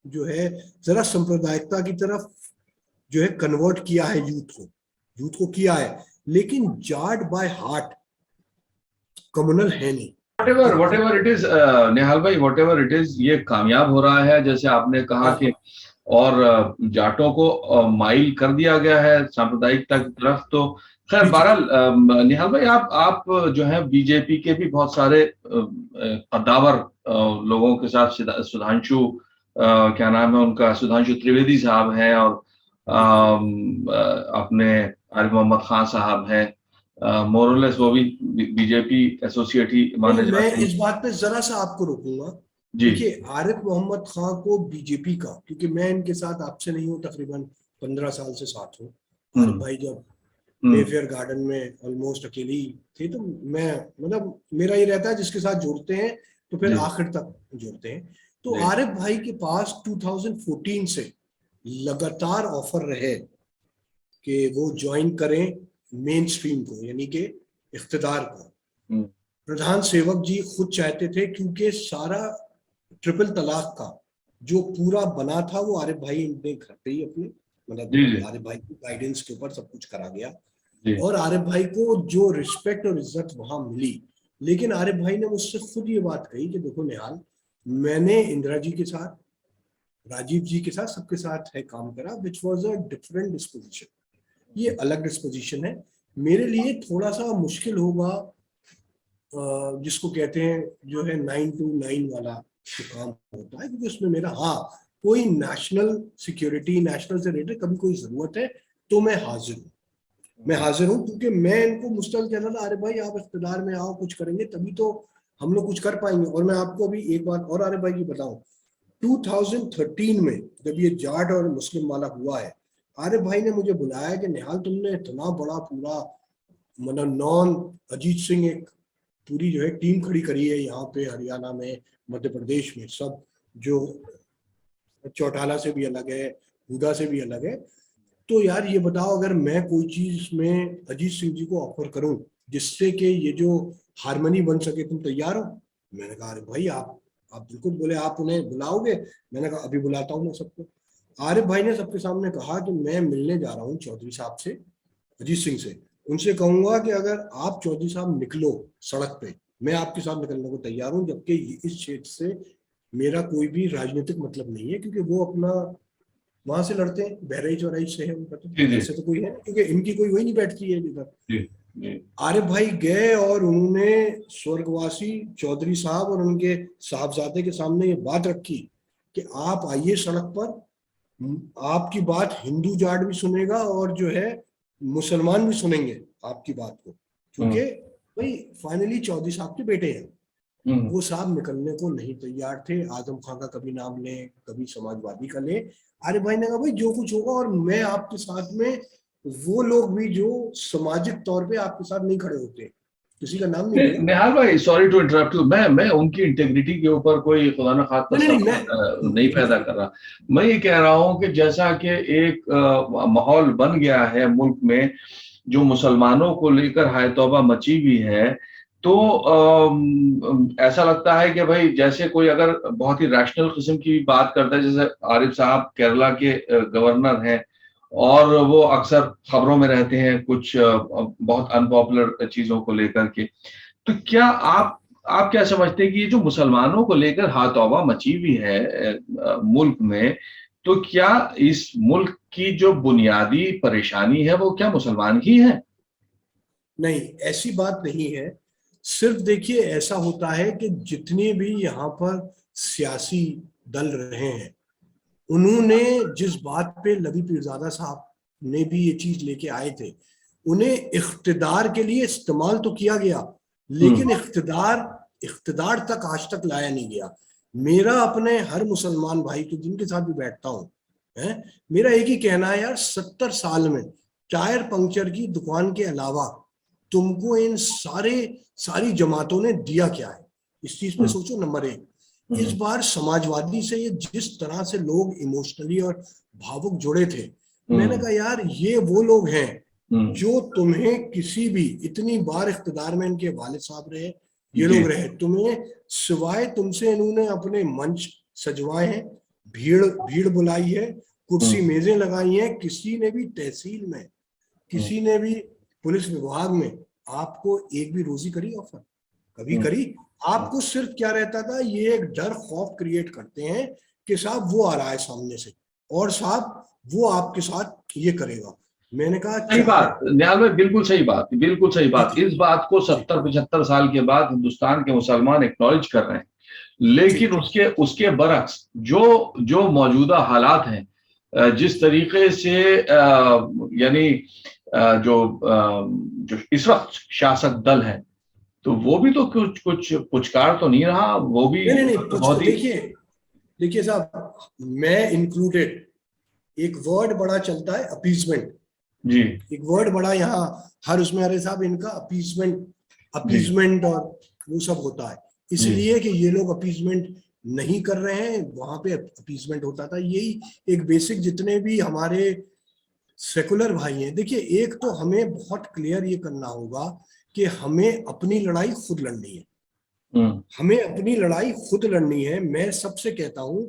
B: जो है जरा सांप्रदायिकता की तरफ जो है कन्वर्ट किया है, यूथ को किया है, लेकिन जाट बाय हार्ट कम्युनल है नहीं।
A: whatever it is, निहाल भाई whatever it is, ये कामयाब हो रहा है जैसे आपने कहा कि, और जाटों को माइल कर दिया गया है सांप्रदायिकता की तरफ। तो खैर बहरहाल निहाल भाई, आप जो है बीजेपी के भी बहुत सारे कद्दावर लोगों के साथ, सुधांशु क्या नाम है उनका, सुधांशु त्रिवेदी साहब हैं, और अपने आरिफ मोहम्मद खान साहब हैं, मोरलेस वो भी बीजेपी एसोसिएट ही माने जाते हैं।
B: मैं इस बात पे जरा सा आपको रोकूंगा। देखिए आरिफ मोहम्मद खान को बीजेपी का, क्योंकि मैं इनके साथ आपसे नहीं हूँ, तकरीबन 15 साल से साथ हूँ। आरिफ भाई जब मेफेयर गार्डन में ऑलमोस्ट अकेले ही थे, तो मैं मतलब मेरा ये रहता है जिसके साथ जुड़ते हैं तो फिर आखिर तक जुड़ते हैं। तो आरिफ भाई के पास 2014 से लगातार ऑफर रहे कि वो ज्वाइन करें मेन स्ट्रीम को, यानी कि इख्तिदार को। प्रधान सेवक जी खुद चाहते थे, क्योंकि सारा ट्रिपल तलाक का जो पूरा बना था वो आरिफ भाई ने घर पे ही अपने, मतलब आरिफ भाई की गाइडेंस के ऊपर सब कुछ करा गया, और आरिफ भाई को जो रिस्पेक्ट और इज्जत वहां मिली। लेकिन आरिफ भाई ने मुझसे खुद ये बात कही कि देखो निहाल, मैंने इंदिरा जी के साथ, राजीव जी के साथ, सबके साथ है काम करा, which was a different disposition, ये अलग डिस्पोजिशन है। मेरे लिए थोड़ा सा मुश्किल होगा, जिसको कहते हैं जो है 9 to 9 वाला काम होता है, क्योंकि उसमें मेरा, हाँ, कोई नेशनल सिक्योरिटी, नेशनल से रिलेटेड कभी कोई जरूरत है तो मैं हाजिर हूँ, क्योंकि मैं इनको मुस्तल कहना था, अरे भाई आप इख्तिदार में आओ, कुछ करेंगे तभी तो हम लोग कुछ कर पाएंगे। और मैं आपको अभी एक बात और आरिफ भाई की बताऊं, 2013 में जब ये जाट और मुस्लिम वाला हुआ है, आरिफ भाई ने मुझे बुलाया कि निहाल तुमने इतना बड़ा पूरा मतलब नॉन अजीत सिंह एक पूरी जो है टीम खड़ी करी है यहाँ पे, हरियाणा में, मध्य प्रदेश में, सब जो चौटाला से भी अलग है, हुदा से भी अलग है। तो यार ये बताओ, अगर मैं कोई चीज में अजीत सिंह जी को ऑफर करूं जिससे कि ये जो हारमोनी बन सके, तुम तैयार हो? मैंने कहा अरे भाई आप बिल्कुल। बोले आप उन्हें बुलाओगे? मैंने कहा अभी बुलाता हूँ मैं सबको। आरिफ भाई ने सबके सामने कहा कि मैं मिलने जा रहा हूँ चौधरी साहब से, अजीत सिंह से, उनसे कहूंगा कि अगर आप चौधरी साहब निकलो सड़क पे, मैं आपके साथ निकलने को तैयार हूँ, जबकि इस क्षेत्र से मेरा कोई भी राजनीतिक मतलब नहीं है, क्योंकि वो अपना वहां से लड़ते हैं, बहराइच वहराइच से है उनका, तो ऐसे तो कोई है, क्योंकि इनकी कोई वही नहीं बैठती है इधर। आरिफ भाई गए और उन्होंने स्वर्गवासी चौधरी साहब और उनके साहबजादे के सामने ये बात रखी कि आप आइए सड़क पर, आपकी बात हिंदू जाट भी सुनेगा और जो है मुसलमान भी सुनेंगे आपकी बात को, क्योंकि भाई फाइनली चौधरी साहब के बेटे हैं। वो साहब निकलने को नहीं तैयार थे। आजम खान का कभी नाम ले, कभी समाजवादी का ले। आरिफ भाई ने कहा भाई जो कुछ होगा, और मैं आपके साथ में, वो लोग भी जो सामाजिक तौर पे आपके साथ नहीं खड़े होते, किसी का नाम नहीं लिया।
A: निहाल भाई सॉरी टू इंटरप्ट यू, मैं उनकी इंटेग्रिटी के ऊपर कोई खुदा न खास्ता नहीं पैदा कर रहा। मैं ये कह रहा हूँ कि जैसा कि एक माहौल बन गया है मुल्क में, जो मुसलमानों को लेकर हाय तौबा मची हुई है, तो ऐसा लगता है कि भाई जैसे कोई अगर बहुत ही रैशनल किस्म की बात करता है, जैसे आरिफ साहब केरला के गवर्नर हैं और वो अक्सर खबरों में रहते हैं कुछ बहुत अनपॉपुलर चीजों को लेकर के, तो क्या आप क्या समझते हैं कि ये जो मुसलमानों को लेकर हाथौबा मची हुई है मुल्क में, तो क्या इस मुल्क की जो बुनियादी परेशानी है वो क्या मुसलमान ही है?
B: नहीं, ऐसी बात नहीं है। सिर्फ देखिए, ऐसा होता है कि जितने भी यहाँ पर सियासी दल रहे हैं, उन्होंने जिस बात पे लबी पीरजादा साहब ने भी ये चीज लेके आए थे, उन्हें इख्तिदार के लिए इस्तेमाल तो किया गया, लेकिन इख्तिदार इख्तिदार तक आज तक लाया नहीं गया। मेरा अपने हर मुसलमान भाई के जिनके साथ भी बैठता हूँ है, मेरा एक ही कहना है यार, 70 साल में टायर पंक्चर की दुकान के अलावा तुमको इन सारी जमातों ने दिया क्या है? इस चीज पे सोचो। नंबर एक, इस बार समाजवादी से ये जिस तरह से लोग इमोशनली और भावुक जुड़े थे, मैंने कहा यार ये वो लोग हैं जो तुम्हें किसी भी, इतनी बार इख्तिदार में इनके वालिद साहब रहे, ये लोग रहे, तुम्हें सिवाय तुमसे इन्होंने अपने मंच सजवाए हैं, भीड़ भीड़ बुलाई है, कुर्सी मेजें लगाई हैं, किसी ने भी तहसील में, किसी ने भी पुलिस विभाग में आपको एक भी रोजी करी ऑफर? कभी करी? आपको सिर्फ क्या रहता था, ये एक डर खौफ क्रिएट करते हैं कि साहब वो आ रहा है सामने से और साहब वो आपके साथ ये करेगा। मैंने कहा
A: सही बात निहाल भाई, बिल्कुल सही बात, बिल्कुल सही बात। इस बात को 70-75 साल के बाद हिंदुस्तान के मुसलमान एक्नॉलेज कर रहे हैं, लेकिन उसके उसके बरक्स जो जो मौजूदा हालात हैं, जिस तरीके से यानी जो इस वक्त शासक दल है, तो वो भी तो कुछ कुछ पुचकार तो नहीं रहा, वो भी
B: नहीं,
A: बहुत ही।
B: देखिए साहब, मैं इंक्लूडेड, एक वर्ड बड़ा चलता है अपीजमेंट
A: जी।
B: एक वर्ड बड़ा यहाँ हर उसमें, अरे साहब इनका अपीजमेंट और वो सब होता है, इसलिए कि ये लोग अपीजमेंट नहीं कर रहे हैं, वहां पे अपीजमेंट होता था। यही एक बेसिक, जितने भी हमारे सेकुलर भाई हैं, देखिए एक तो हमें बहुत क्लियर ये करना होगा कि हमें अपनी लड़ाई खुद लड़नी है, हमें अपनी लड़ाई खुद लड़नी है। मैं सबसे कहता हूं,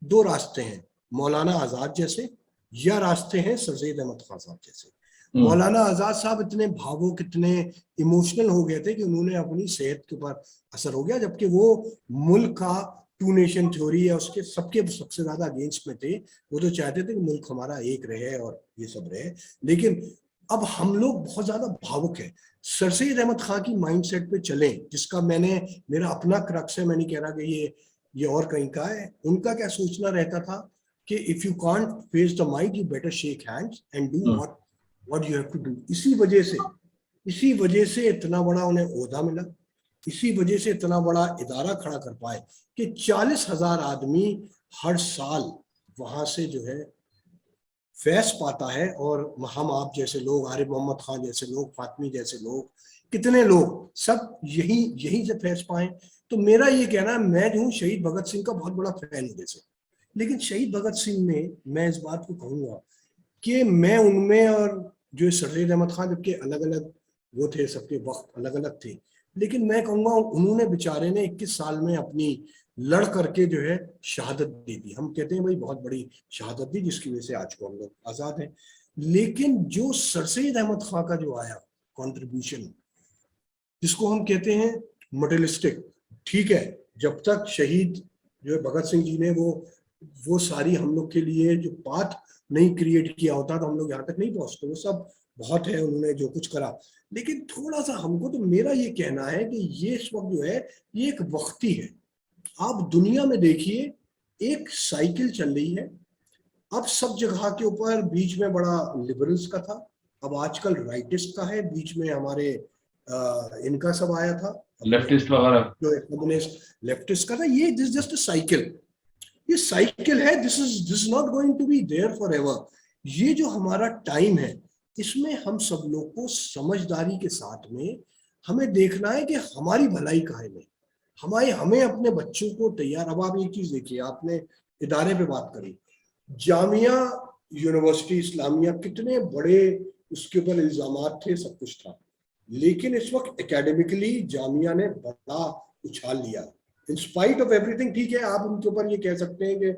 B: दो रास्ते हैं, मौलाना आजाद जैसे, या रास्ते हैं सर सैयद अहमद खान साहब जैसे। मौलाना आजाद साहब इतने भावुक, इतने इमोशनल हो गए थे कि उन्होंने अपनी सेहत के ऊपर असर हो गया, जबकि वो मुल्क का टू नेशन थ्योरी है उसके सबके सबसे ज्यादा अगेंस्ट में थे। वो तो चाहते थे कि मुल्क हमारा एक रहे और ये सब रहे, लेकिन अब हम लोग बहुत ज्यादा भावुक है। सर सैयद अहमद खान की माइंडसेट पे चलें, जिसका मेरा अपना क्रक्स है, मैं नहीं कह रहा कि ये और कहीं का है। उनका क्या सोचना रहता था कि if you can't face the mic, you better shake hands and do what you have to do. इसी वजह से इतना बड़ा उन्हें ओहदा मिला, इसी वजह से इतना बड़ा इदारा खड़ा कर पाए कि 40,000 आदमी हर साल वहां से जो है फैस पाता है। और हम आप जैसे लोग, आरिफ मोहम्मद खान जैसे लोग, फातमी जैसे लोग, कितने लोग सब यही से फैस पाए। तो मेरा ये कहना है, मैं जो हूँ शहीद भगत सिंह का बहुत बड़ा फैन हूँ जैसे, लेकिन शहीद भगत सिंह में मैं इस बात को कहूंगा कि मैं उनमें और जो सर सैयद अहमद खान, जबकि अलग अलग वो थे, सबके वक्त अलग अलग थे, लेकिन मैं कहूंगा उन्होंने बेचारे ने 21 साल में अपनी लड़ करके जो है शहादत दे दी। हम कहते हैं भाई बहुत बड़ी शहादत दी, जिसकी वजह से आज को हम लोग आजाद हैं। लेकिन जो सर सैयद अहमद खान का जो आया कंट्रीब्यूशन, जिसको हम कहते हैं मटेरियलिस्टिक, ठीक है, जब तक शहीद जो है भगत सिंह जी ने वो सारी हम लोग के लिए जो पाथ नहीं क्रिएट किया होता तो हम लोग यहाँ तक नहीं पहुंचते। वो सब बहुत है, उन्होंने जो कुछ करा, लेकिन थोड़ा सा हमको, तो मेरा ये कहना है कि ये इस वक्त जो है ये एक वक्ती है। आप दुनिया में देखिए, एक साइकिल चल रही है, अब सब जगह के ऊपर, बीच में बड़ा लिबरल्स का था, अब आजकल राइटिस्ट का है, बीच में हमारे इनका सब आया था,
A: लेफ्टिस्ट वगैरह,
B: जो कम्युनिस्ट लेफ्टिस्ट का था। ये दिस जस्ट साइकिल, ये साइकिल है, this not going to be there forever. ये जो हमारा टाइम है, इसमें हम सब लोग को समझदारी के साथ में हमें देखना है कि हमारी भलाई कहाँ है। हमें अपने बच्चों को तैयार, अब आप एक चीज देखिए, आपने इदारे पे बात करी, जामिया यूनिवर्सिटी इस्लामिया, कितने बड़े उसके ऊपर इल्जामात थे, सब कुछ था, लेकिन इस वक्त एकेडमिकली जामिया ने बड़ा उछाल लिया इन स्पाइट ऑफ एवरीथिंग। ठीक है, आप उनके ऊपर ये कह सकते हैं कि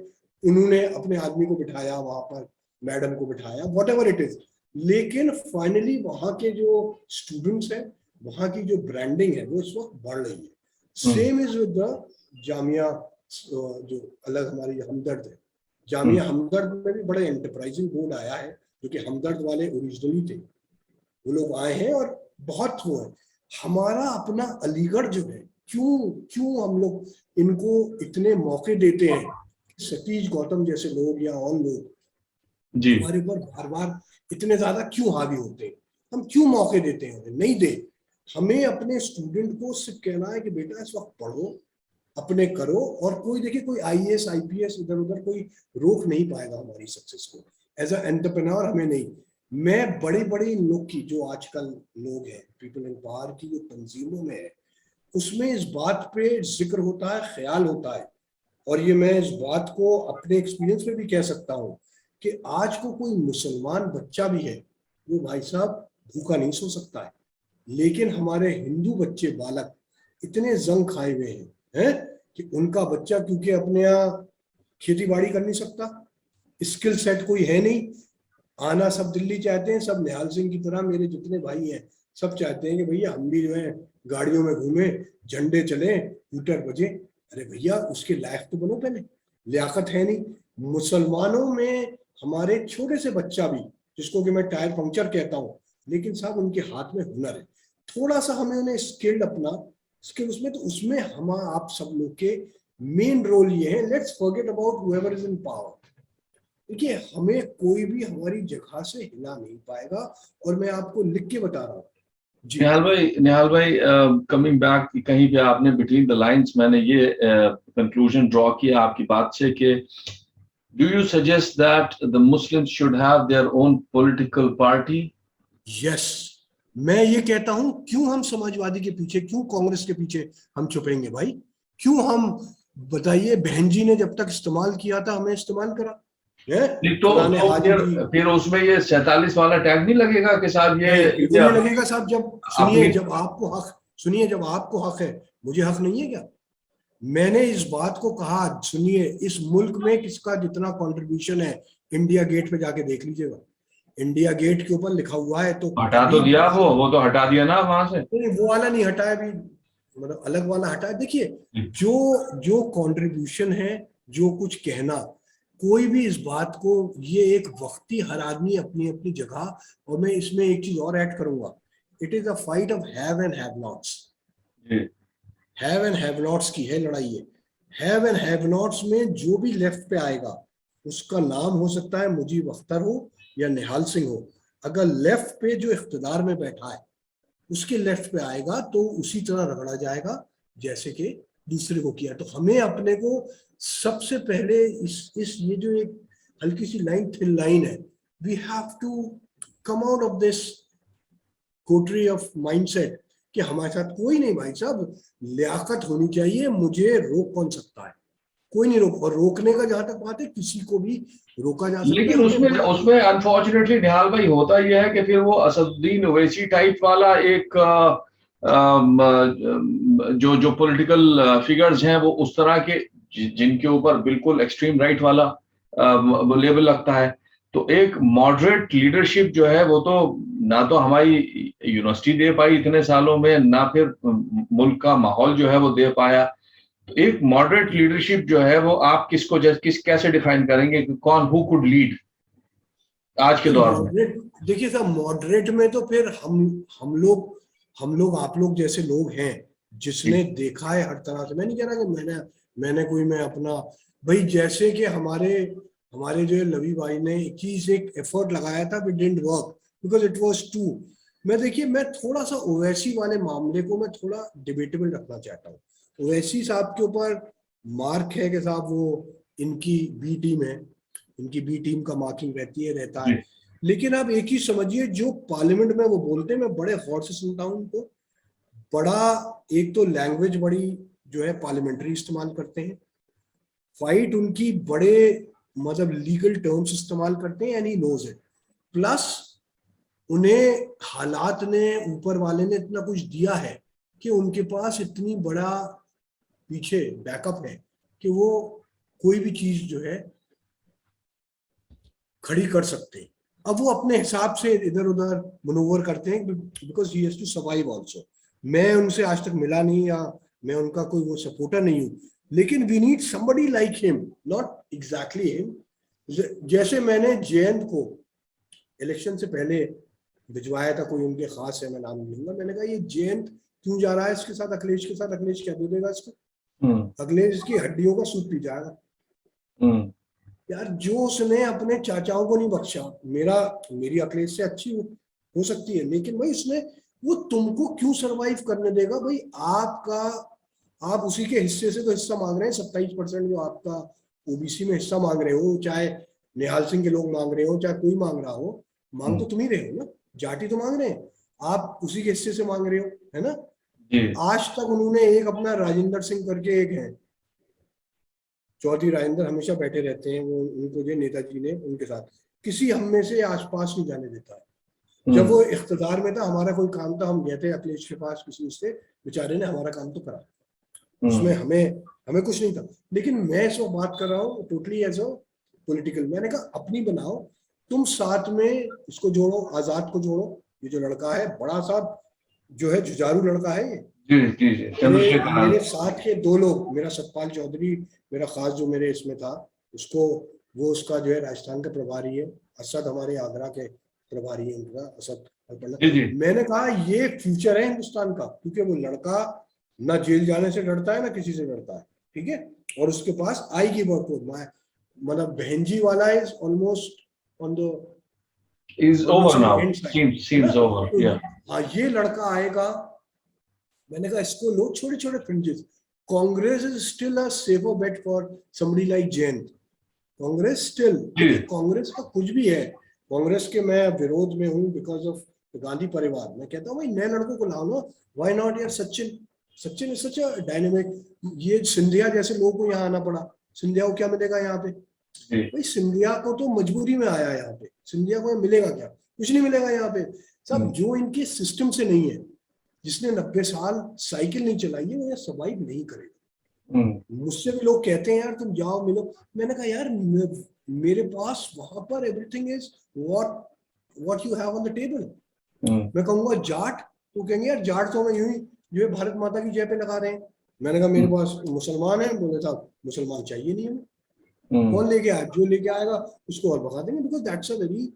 B: उन्होंने अपने आदमी को बिठाया वहां पर, मैडम को बिठाया, वॉट एवर इट इज, लेकिन फाइनली वहां के जो स्टूडेंट्स हैं, वहां की जो ब्रांडिंग है वो इस वक्त बढ़ रही है। Same is with the Jamia, जो अलग हमारी हमदर्द है, जामिया हमदर्द में भी बड़े एंटरप्राइजिंग बोर्ड आया है, जो कि हमदर्द वाले ओरिजिनली थे, वो लोग आए हैं और बहुत वो है। हमारा अपना अलीगढ़ जो है, क्यों हम लोग इनको इतने मौके देते हैं, सतीश गौतम जैसे लोग या और लोग
A: जी
B: हमारे ऊपर बार बार इतने ज्यादा क्यों हावी होते हैं, हम क्यों मौके देते हैं? नहीं दे। हमें अपने स्टूडेंट को सिर्फ कहना है कि बेटा इस वक्त पढ़ो, अपने करो, और कोई देखिए कोई आईएएस आईपीएस इधर उधर कोई रोक नहीं पाएगा हमारी सक्सेस को। एज अ एंटरप्रेन्योर हमें नहीं। मैं बड़ी बड़ी लोग की जो आजकल लोग हैं पीपल इन पावर की जो तंजीमों में है, उसमें इस बात पे जिक्र होता है, ख्याल होता है, और ये मैं इस बात को अपने एक्सपीरियंस में भी कह सकता हूँ कि आज को कोई मुसलमान बच्चा भी है वो भाई साहब भूखा नहीं सो सकता है, लेकिन हमारे हिंदू बच्चे बालक इतने जंग खाए हुए हैं कि उनका बच्चा क्योंकि अपने यहाँ खेती बाड़ी कर नहीं सकता, स्किल सेट कोई है नहीं, आना सब दिल्ली चाहते हैं, सब निहाल सिंह की तरह मेरे जितने भाई हैं सब चाहते हैं कि भैया हम भी जो है गाड़ियों में घूमे, झंडे चले, हूटर बजे। अरे भैया उसके लायक तो बनो पहले, लियाकत है नहीं। मुसलमानों में हमारे छोटे से बच्चा भी, जिसको कि मैं टायर पंक्चर कहता हूँ, लेकिन साहब उनके हाथ में हुनर है, थोड़ा सा हमें उन्हें स्किल्ड अपना स्किल उसमें, तो उसमें हम आप सब लोग के मेन रोल ये है, let's forget about whoever is in power. देखिए हमें कोई भी हमारी जगह से हिला नहीं पाएगा, और मैं आपको लिख के बता रहा हूँ जी।
A: निहाल भाई कमिंग बैक, कहीं पे आपने बिटवीन द लाइंस मैंने ये कंक्लूजन ड्रॉ किया आपकी बात से कि do you suggest that the Muslims should have their own political party?
B: Yes, मैं ये कहता हूं, क्यों हम समाजवादी के पीछे, क्यों कांग्रेस के पीछे हम छुपेंगे भाई? क्यों हम, बताइए, बहन जी ने जब तक इस्तेमाल किया था हमें इस्तेमाल करा है, फलाने हाजी जी।
A: फिर उसमें ये 47 वाला टैग नहीं लगेगा कि साहब ये
B: क्यों नहीं लगेगा साहब? जब सुनिए,
A: अपनी
B: जब आपको हक, सुनिए, जब आपको हक है, मुझे हक नहीं है क्या? मैंने इस बात को कहा, सुनिए, इस मुल्क में किसका जितना कंट्रीब्यूशन है, इंडिया गेट पे जाके देख लीजिएगा, इंडिया गेट के ऊपर लिखा हुआ है। तो
A: हटा तो दिया, वो तो हटा दिया ना वहां से।
B: नहीं, वो वाला नहीं हटाया अभी, मतलब अलग वाला हटाया। देखिए जो जो कंट्रीब्यूशन है, जो कुछ कहना, कोई भी इस बात को, ये एक वक्ती, हर आदमी अपनी अपनी जगह, और मैं इसमें एक चीज और ऐड करूंगा, it is a fight of have and have nots. Have and have nots की है लड़ाई है। हैव एंड हैव नॉट्स में जो भी लेफ्ट पे आएगा, उसका नाम हो सकता है मुजीब अख्तर हो या निहाल सिंह हो, अगर लेफ्ट पे जो इख्तिदार में बैठा है उसके लेफ्ट पे आएगा तो उसी तरह रगड़ा जाएगा जैसे कि दूसरे को किया। तो हमें अपने को सबसे पहले इस ये जो एक हल्की सी लाइन, थिन लाइन है, we have to come out of this coterie of mindset कि हमारे साथ कोई नहीं भाई साहब, लियाकत होनी चाहिए, मुझे रोक कौन सकता है? कोई नहीं रोक, और रोकने का जहां तक बात है, किसी को भी रोका जा सकता है।
A: लेकिन उसमें अनफॉर्चुनेटली निहाल भाई होता यह है कि फिर वो असदुद्दीन ओवैसी टाइप वाला एक जो पॉलिटिकल फिगर्स हैं वो उस तरह के, जिनके ऊपर बिल्कुल एक्सट्रीम राइट वाला लेबल लगता है। तो एक मॉडरेट लीडरशिप जो है वो तो ना तो हमारी यूनिवर्सिटी दे पाई इतने सालों में, ना फिर मुल्क का माहौल जो है वो दे पाया। तो एक मॉडरेट लीडरशिप जो है वो आप कैसे डिफाइन करेंगे कि कौन, हु कुड लीड आज के दौर में?
B: देखिए साहब, मॉडरेट में तो फिर हम लोग आप लोग जैसे लोग हैं, जिसने देखा है हर तरह से। मैं नहीं कह रहा कि मैंने कोई, मैं अपना भाई, जैसे कि हमारे हमारे जो लवी भाई ने एक एफर्ट लगाया था, but didn't work because it was too. देखिए, मैं थोड़ा सा ओवैसी वाले मामले को मैं थोड़ा डिबेटेबल रखना चाहता हूँ। ओवैसी साहब के ऊपर मार्क है कि साहब वो इनकी बी टीम है, इनकी बी टीम का मार्किंग रहता है। लेकिन आप एक ही समझिए, जो पार्लियामेंट में वो बोलते हैं, मैं बड़े गौर से सुनता हूँ उनको, बड़ा एक तो लैंग्वेज बड़ी जो है पार्लियामेंट्री इस्तेमाल करते हैं, फाइट उनकी बड़े मतलब लीगल टर्म्स इस्तेमाल करते हैं, यानी नोज है। प्लस उन्हें हालात ने, ऊपर वाले ने इतना कुछ दिया है कि उनके पास इतनी बड़ा पीछे बैकअप है कि वो कोई भी चीज जो है खड़ी कर सकते हैं। अब वो अपने हिसाब से इधर उधर मनोवर करते हैं because he has to survive also. मैं उनसे आज तक मिला नहीं या मैं उनका कोई वो सपोर्टर नहीं हूँ, लेकिन we need somebody like him, not exactly him. जैसे मैंने जयंत को इलेक्शन से पहले भिजवाया था, कोई उनके खास है, मैं नाम नहीं लूंगा, मैंने कहा ये जयंत क्यों जा रहा है इसके साथ, अखिलेश के साथ, अखिलेश क्या दे देगा इसको, अखिलेश की हड्डियों का सूप पी जाएगा। यार जो उसने अपने चाचाओं को नहीं बख्शा, मेरी अखिलेश से अच्छी हो सकती है, लेकिन भाई उसने, वो तुमको क्यों सरवाइव करने देगा भाई? आप उसी के हिस्से से तो हिस्सा मांग रहे हैं, 27% जो आपका ओबीसी में हिस्सा मांग रहे हो, चाहे निहाल सिंह के लोग मांग रहे हो, चाहे कोई मांग रहा हो, मांग तो तुम ही रहे हो ना, जाति तो मांग रहे हैं, आप उसी के हिस्से से मांग रहे हो, है ना। आज तक उन्होंने एक अपना राजेंद्र सिंह करके एक है, चौधरी राजेंद्र, हमेशा बैठे रहते हैं वो, उनको जो नेताजी ने उनके साथ किसी हम में से आसपास नहीं जाने देता है। जब वो इख्तिदार में था, हमारा कोई काम था, हम गए थे अखिलेश के पास, किसी से बेचारे ने हमारा काम तो करा, उसमें हमें कुछ नहीं था। लेकिन मैं इस वक्त बात कर रहा हूँ टोटली एज अ पॉलिटिकल। मैंने कहा अपनी बनाओ, तुम साथ में इसको जोड़ो, आजाद को जोड़ो, ये जो लड़का है बड़ा सा जो है जुझारू लड़का है ये। मेरे साथ के दो लोग, मेरा सतपाल चौधरी, मेरा खास जो मेरे इसमें था, उसको, वो उसका जो है राजस्थान का प्रभारी है, असद हमारे आगरा के प्रभारी है उनका, असद। मैंने कहा ये फ्यूचर है हिंदुस्तान का, क्योंकि वो लड़का ना जेल जाने से डरता है ना किसी से डरता है, ठीक है, और उसके पास आएगी बहुत, मतलब बहनजी वाला is almost on the
A: is over now, seems over, yeah.
B: हाँ, ये लड़का आएगा। मैंने कहा इसको लो, छोटे छोटे fringes, Congress is still a safer bet for somebody like Jayant. Congress still, Congress का कुछ भी है, कांग्रेस के मैं विरोध में हूँ बिकॉज ऑफ गांधी परिवार। मैं कहता हूँ भाई नए लड़कों को लाओ ना, व्हाई नॉट यार। Sachin is such a dynamic. ये सिंधिया जैसे लोगों को यहाँ आना पड़ा, सिंधिया को क्या मिलेगा यहाँ पे भाई? सिंधिया को तो मजबूरी में आया यहाँ पे, सिंधिया को मिलेगा क्या? कुछ नहीं मिलेगा यहाँ पे। सब जो इनके सिस्टम से नहीं है, जिसने 90 साल साइकिल नहीं चलाई है, वो यहाँ सर्वाइव नहीं करेगा। मुझसे भी लोग कहते हैं यार तुम जाओ मिलो, मैंने कहा यार मेरे पास वहां पर everything is what you have on the table. मैं कहूंगा जाट, तो कहेंगे यार जाट तो हमें यूं ही जो है भारत माता की जय पे लगा रहे हैं। मैंने कहा मेरे पास मुसलमान है, बोले साहब मुसलमान चाहिए नहीं हमें। कौन लेके आया? जो लेके आएगा उसको और भगा देंगे, बिकॉज दैट्स अ वेरी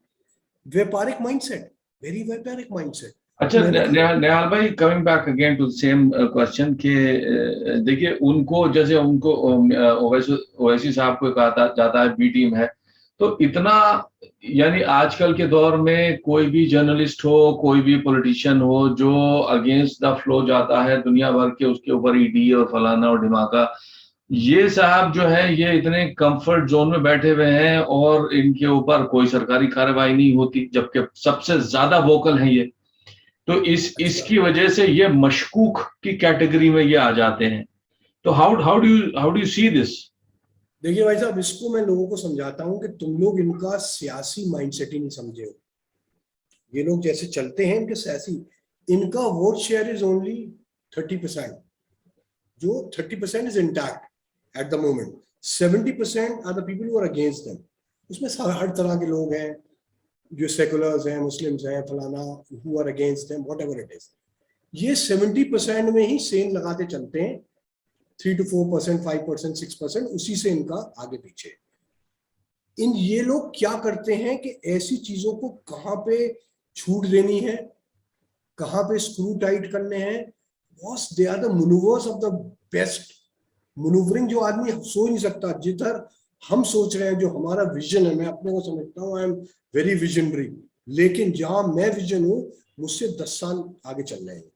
B: व्यापारिक माइंडसेट, वेरी व्यापारिक माइंडसेट।
A: अच्छा निहाल भाई, coming back again to same question कि देखिए उनको, जैसे उनको ओवैसी साहब को कहा जाता है बी टीम है, तो इतना, यानी आजकल के दौर में कोई भी जर्नलिस्ट हो, कोई भी पॉलिटिशियन हो जो अगेंस्ट द फ्लो जाता है दुनिया भर के, उसके ऊपर ईडी और फलाना और ढिमाका, ये साहब जो है ये इतने कंफर्ट जोन में बैठे हुए हैं और इनके ऊपर कोई सरकारी कार्रवाई नहीं होती, जबकि सबसे ज्यादा वोकल है ये। तो इसकी वजह से ये मशकूक की कैटेगरी में ये आ जाते हैं। तो how do you see this?
B: देखिए भाई साहब, इसको मैं लोगों को समझाता हूं कि तुम लोग इनका सियासी माइंडसेट ही नहीं समझे हो। ये लोग जैसे चलते हैं इनके सियासी, इनका वोट शेयर इज ओनली 30%, जो 30% is intact at the moment. 70% are the people who are against them. उसमें हर तरह के लोग हैं, जो सेकुलर्स हैं, मुस्लिम्स हैं, फलाना, who are against them, whatever it is. ये 70% में ही सेन लगाते चलते हैं, 3 to 4%, 5%, 6%, उसी से इनका आगे पीछे। ये लोग क्या करते हैं कि ऐसी चीजों को कहाँ पे छूट देनी है, कहाँ पे स्क्रू टाइट करने हैं, boss they are the manoeuvres of the best manoeuvring, जो आदमी सोच नहीं सकता जिधर हम सोच रहे हैं, जो हमारा विजन है। मैं अपने को समझता हूँ आई एम वेरी विजनरी, लेकिन जहां मैं विजन हूँ मुझसे 10 साल आगे चल रहे हैं।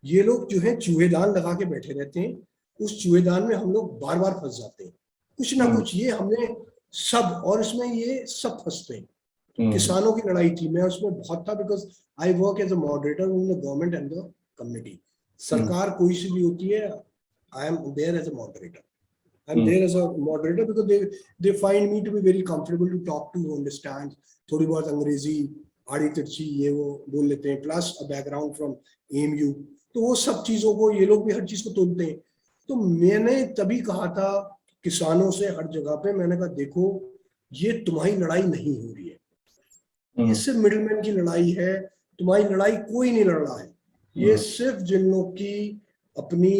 B: ये लोग जो है चूहेदान लगा के बैठे रहते हैं, उस चूहेदान में हम लोग बार बार फंस जाते हैं, कुछ ना कुछ। ये हमने सब, और इसमें ये सब फंसते हैं। किसानों की लड़ाई थी, मैं उसमें बहुत था, because I work as a moderator in the government and the community. सरकार कोई सी भी होती है, I am there as a moderator. I'm there as a moderator because they find me to be very comfortable to talk to, understand थोड़ी बहुत अंग्रेजी, आड़ी तिरछी ये वो बोल लेते हैं, plus a background from MU, तो वो सब चीजों को ये लोग भी हर चीज को तोड़ते हैं। तो मैंने तभी कहा था किसानों से हर जगह पे, मैंने कहा देखो ये तुम्हारी लड़ाई नहीं हो रही है, ये सिर्फ मिडिलमैन की लड़ाई है, तुम्हारी लड़ाई कोई नहीं लड़ रहा है, ये सिर्फ जिन लोग की अपनी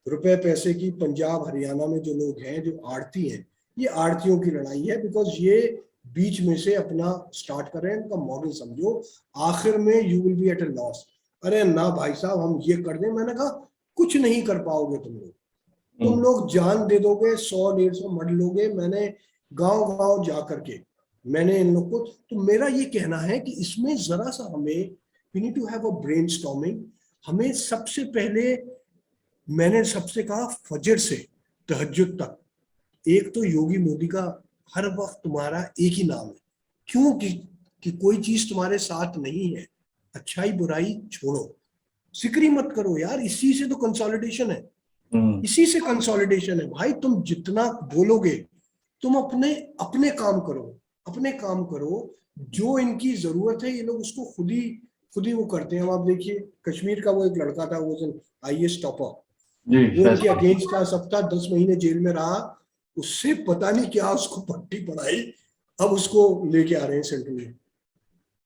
B: रुपए पैसे की पंजाब हरियाणा में जो लोग हैं जो आड़ती हैं, ये आड़तियों की लड़ाई है, बिकॉज ये बीच में से अपना स्टार्ट कर रहे हैं, इनका मॉडल समझो, आखिर में you will be at a loss. अरे ना भाई साहब हम ये कर दें, मैंने कहा कुछ नहीं कर पाओगे तुम लोग जान दे दोगे, 100-150 मर लोगे। मैंने गांव गांव जा करके मैंने इन लोग को, तो मेरा ये कहना है कि इसमें जरा सा हमें we need to have a brainstorming. हमें सबसे पहले, मैंने सबसे कहा फजर से तहज्जुद तक, एक तो योगी मोदी का हर वक्त तुम्हारा एक ही नाम है, क्यों कि कोई चीज तुम्हारे साथ नहीं है, अच्छाई बुराई छोड़ो, जिक्र ही मत करो यार, इसी से तो कंसोलिडेशन है, इसी से कंसोलिडेशन है भाई। तुम जितना बोलोगे, तुम अपने अपने काम करो, अपने काम करो, जो इनकी जरूरत है ये लोग उसको खुद ही वो करते हैं। अब आप देखिए कश्मीर का वो एक लड़का था, वो IAS टॉपर, वो इनके अगेंस्ट था, 10 महीने जेल में रहा, उससे पता नहीं क्या उसको पट्टी पढ़ाई, अब उसको लेके आ रहे हैं सेंट्रल में,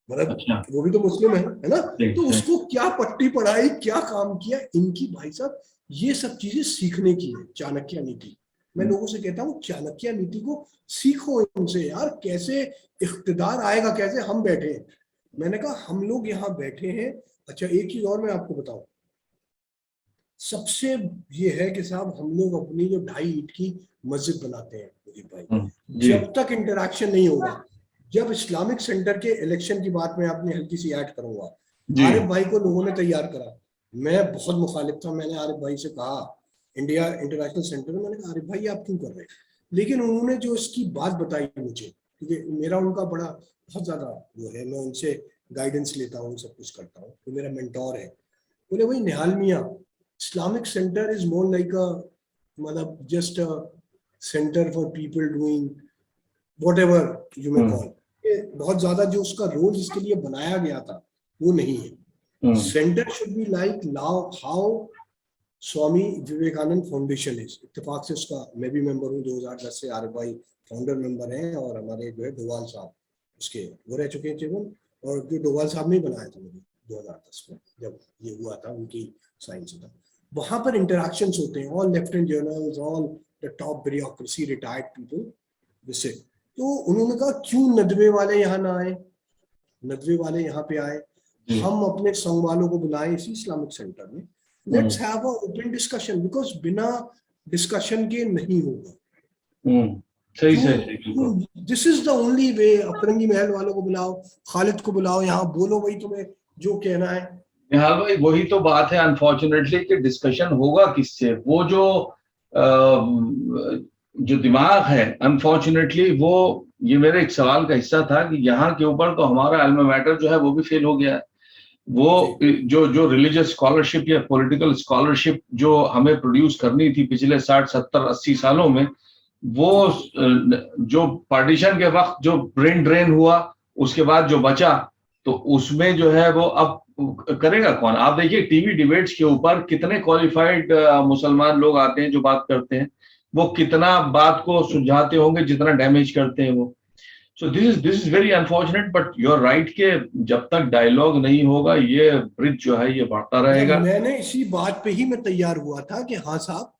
B: मतलब
A: अच्छा।
B: वो भी तो मुस्लिम है ना, तो उसको क्या पट्टी पढ़ाई, क्या काम किया इनकी, भाई साहब ये सब चीजें सीखने की है। चाणक्य नीति, मैं लोगों से कहता हूँ चाणक्य नीति को सीखो इनसे यार, कैसे इख्तिदार आएगा, कैसे हम बैठे हैं। मैंने कहा हम लोग यहाँ बैठे हैं। अच्छा एक चीज और मैं आपको बताऊं, सबसे ये है कि साहब हम लोग अपनी जो 2.5 ईंट की मस्जिद बनाते हैं मुजीब भाई, जब तक इंटरेक्शन नहीं होगा, जब इस्लामिक सेंटर के इलेक्शन की बात मैं अपनी हल्की सी ऐड करूंगा, आरिफ भाई को लोगों ने तैयार करा, मैं बहुत मुखालिफ था, मैंने आरिफ भाई से कहा इंडिया इंटरनेशनल सेंटर में, मैंने कहा आरिफ भाई आप क्यों कर रहे हैं, लेकिन उन्होंने जो इसकी बात बताई मुझे, क्योंकि मेरा उनका बड़ा बहुत ज्यादा वो है, मैं उनसे गाइडेंस लेता हूँ, सब कुछ करता हूँ, तो मेरा मेंटोर है। बोले वही निहाल मियाँ, Islamic center is more like a मतलब just a center for people doing whatever you may call, बहुत ज्यादा जो उसका रोल जिसके लिए बनाया गया था वो नहीं है। Centre should be like how Swami Vivekananda foundation है, इत्तेफाक से उसका मैं भी मेंबर हूँ, 2010 से आरिफ भाई फाउंडर मेंबर हैं, और हमारे जो है डोवाल साहब उसके वो रह चुके हैं चेयरमैन, और जो डोवाल साहब ने बनाया था मुझे 2010 में जब ये हुआ था, उनकी साइंस था। वहां पर इंटरेक्शंस होते हैं, all lieutenant generals, all the top bureaucracy, retired people जिससे, तो उन्होंने कहा क्यों नदवे वाले यहाँ ना आए, नदवे वाले यहाँ पे आए, हम अपने संघ वालों को बुलाए इसी इस्लामिक सेंटर में, let's have a open discussion, because बिना डिस्कशन के नहीं होगा। सही this is the only way. अपरंगी महल वालों को बुलाओ, खालिद को बुलाओ, यहाँ बोलो भाई तुम्हें जो कहना है।
A: निहाल भाई वही तो बात है अनफॉर्चुनेटली कि डिस्कशन होगा किससे, वो जो दिमाग है अनफॉर्चुनेटली वो, ये मेरे एक सवाल का हिस्सा था कि यहाँ के ऊपर तो हमारा अल्मा मैटर जो है वो भी फेल हो गया है। वो जो रिलीजियस स्कॉलरशिप या पॉलिटिकल स्कॉलरशिप जो हमें प्रोड्यूस करनी थी पिछले 60, 70, 80 सालों में, वो जो पार्टीशन के वक्त जो ब्रेन ड्रेन हुआ, उसके बाद जो बचा, तो उसमें जो है वो अब करेगा कौन। आप देखिए टीवी डिबेट्स के ऊपर कितने क्वालिफाइड मुसलमान लोग आते हैं जो बात करते हैं, वो कितना बात को सुलझाते होंगे जितना डैमेज करते हैं वो। So this is very unfortunate, but you are right के जब तक डायलॉग नहीं होगा ये ब्रिज जो है ये बढ़ता रहेगा।
B: मैंने इसी बात पे ही मैं तैयार हुआ था कि हाँ साहब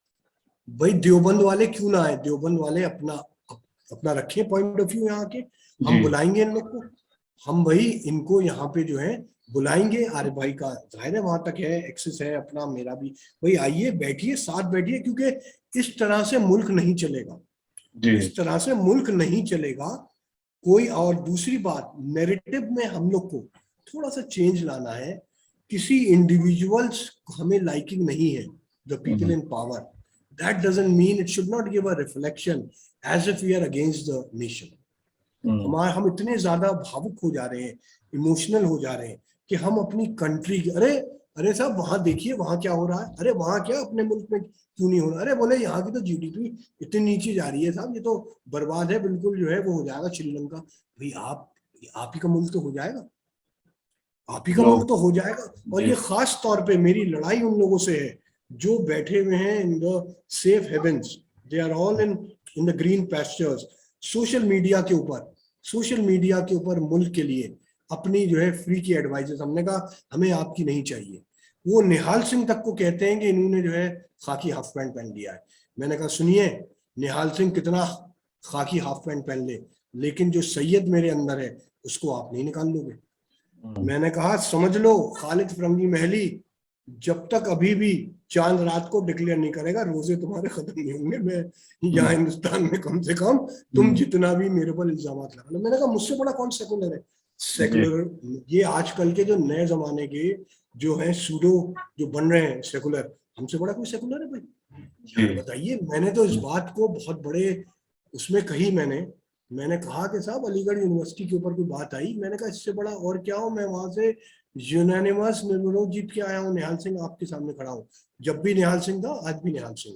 B: भाई देवबंद वाले क्यों ना आए, देवबंद वाले अपना रखे पॉइंट ऑफ व्यू यहाँ के, हम बुलाएंगे इन लोग को, हम भाई इनको यहाँ पे जो है बुलाएंगे। आरिफ भाई का जाहिर है वहां तक है एक्सेस है अपना, मेरा भी भाई आइए बैठिए साथ बैठिए, क्योंकि इस तरह से मुल्क नहीं चलेगा, इस तरह से मुल्क नहीं चलेगा कोई। और दूसरी बात, नैरेटिव में हम लोग को थोड़ा सा चेंज लाना है, किसी इंडिविजुअल्स हमें लाइकिंग नहीं है, the people in power, that doesn't mean it should not give a reflection as if we are against the nation. हम इतने ज्यादा भावुक हो जा रहे हैं, इमोशनल हो जा रहे हैं कि हम अपनी कंट्री की, अरे साहब वहां देखिए वहां क्या हो रहा है, अरे वहां क्या अपने मुल्क में क्यों नहीं हो रहा, अरे बोले यहाँ की तो GDP इतनी नीचे जा रही है साहब, ये तो बर्बाद है बिल्कुल, जो है वो हो जाएगा श्रीलंका। भाई आप ही का मुल्क तो हो जाएगा, आप ही का मुल्क तो हो जाएगा। और ये खास तौर पे मेरी लड़ाई उन लोगों से है जो बैठे हुए हैं in the safe havens, they are all in the green pastures, social media के ऊपर, सोशल मीडिया के ऊपर मुल्क के लिए अपनी जो है फ्री की एडवाइजेस। हमने कहा हमें आपकी नहीं चाहिए। वो निहाल सिंह तक को कहते हैं कि इन्होंने जो है खाकी हाफ पैंट पहन लिया है। मैंने कहा सुनिए, निहाल सिंह कितना खाकी हाफ पैंट पहन ले, लेकिन जो सैयद मेरे अंदर है उसको आप नहीं निकाल लोगे। मैंने कहा समझ लो खालिद फरंगी महली जब तक अभी भी चांद रात को डिक्लेयर नहीं करेगा रोजे तुम्हारे खत्म नहीं होंगे। मैं यहाँ हिंदुस्तान में कम से कम तुम जितना भी मेरे पर इल्जाम लगा लो। मैंने कहा मुझसे बड़ा कौन सेकुलर है? सेकुलर ये आजकल के जो नए जमाने के जो है सूडो जो बन रहे हैं सेकुलर, हमसे बड़ा कोई सेकुलर है भाई? बताइए। मैंने तो इस बात को बहुत बड़े उसमें कही। मैंने कहा कि साहब अलीगढ़ यूनिवर्सिटी के ऊपर कोई बात आई, मैंने कहा इससे बड़ा और क्या हो, मैं वहां से यूनानिमस निर्विरोध जीत के आया हूँ। निहाल सिंह आपके सामने खड़ा हूँ, जब भी निहाल सिंह था आज भी निहाल सिंह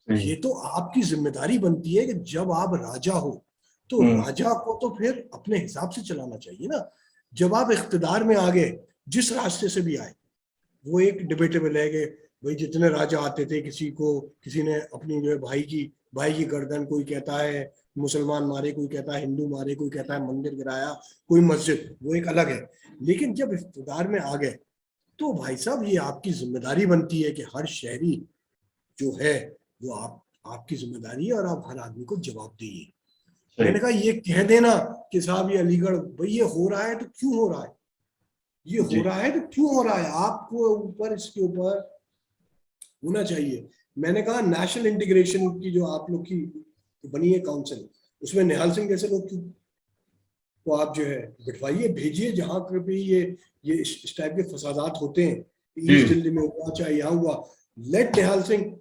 B: है। ये तो आपकी जिम्मेदारी बनती है कि जब आप राजा हो तो राजा को तो फिर अपने हिसाब से चलाना चाहिए ना। जब आप इख्तिदार में आ गए, जिस रास्ते से भी आए, वो एक डिबेटेबल है कि भाई जितने राजा आते थे किसी ने अपनी जो है भाई की गर्दन, कोई कहता है मुसलमान मारे, कोई कहता है हिंदू मारे, कोई कहता है मंदिर गिराया, कोई मस्जिद, वो एक अलग है। लेकिन जब इख्तिदार में आ गए तो भाई साहब ये आपकी जिम्मेदारी बनती है कि हर शहरी जो है वो आपकी जिम्मेदारी है और आप हर आदमी को जवाब दीजिए। मैंने कहा ये कह देना कि साहब ये अलीगढ़ भाई ये हो रहा है तो क्यों हो रहा है, ये हो रहा है तो क्यों हो रहा है, आपको ऊपर इसके ऊपर होना चाहिए। मैंने कहा नेशनल इंटीग्रेशन की जो आप लोग की बनी है काउंसिल, उसमें निहाल सिंह जैसे लोग क्यों को आप जो है बिठवाइए, भेजिए जहां पर भी ये इस टाइप के फसादात होते हैं, ईस्ट दिल्ली में हुआ चाहे यहाँ हुआ, late Nihal Singh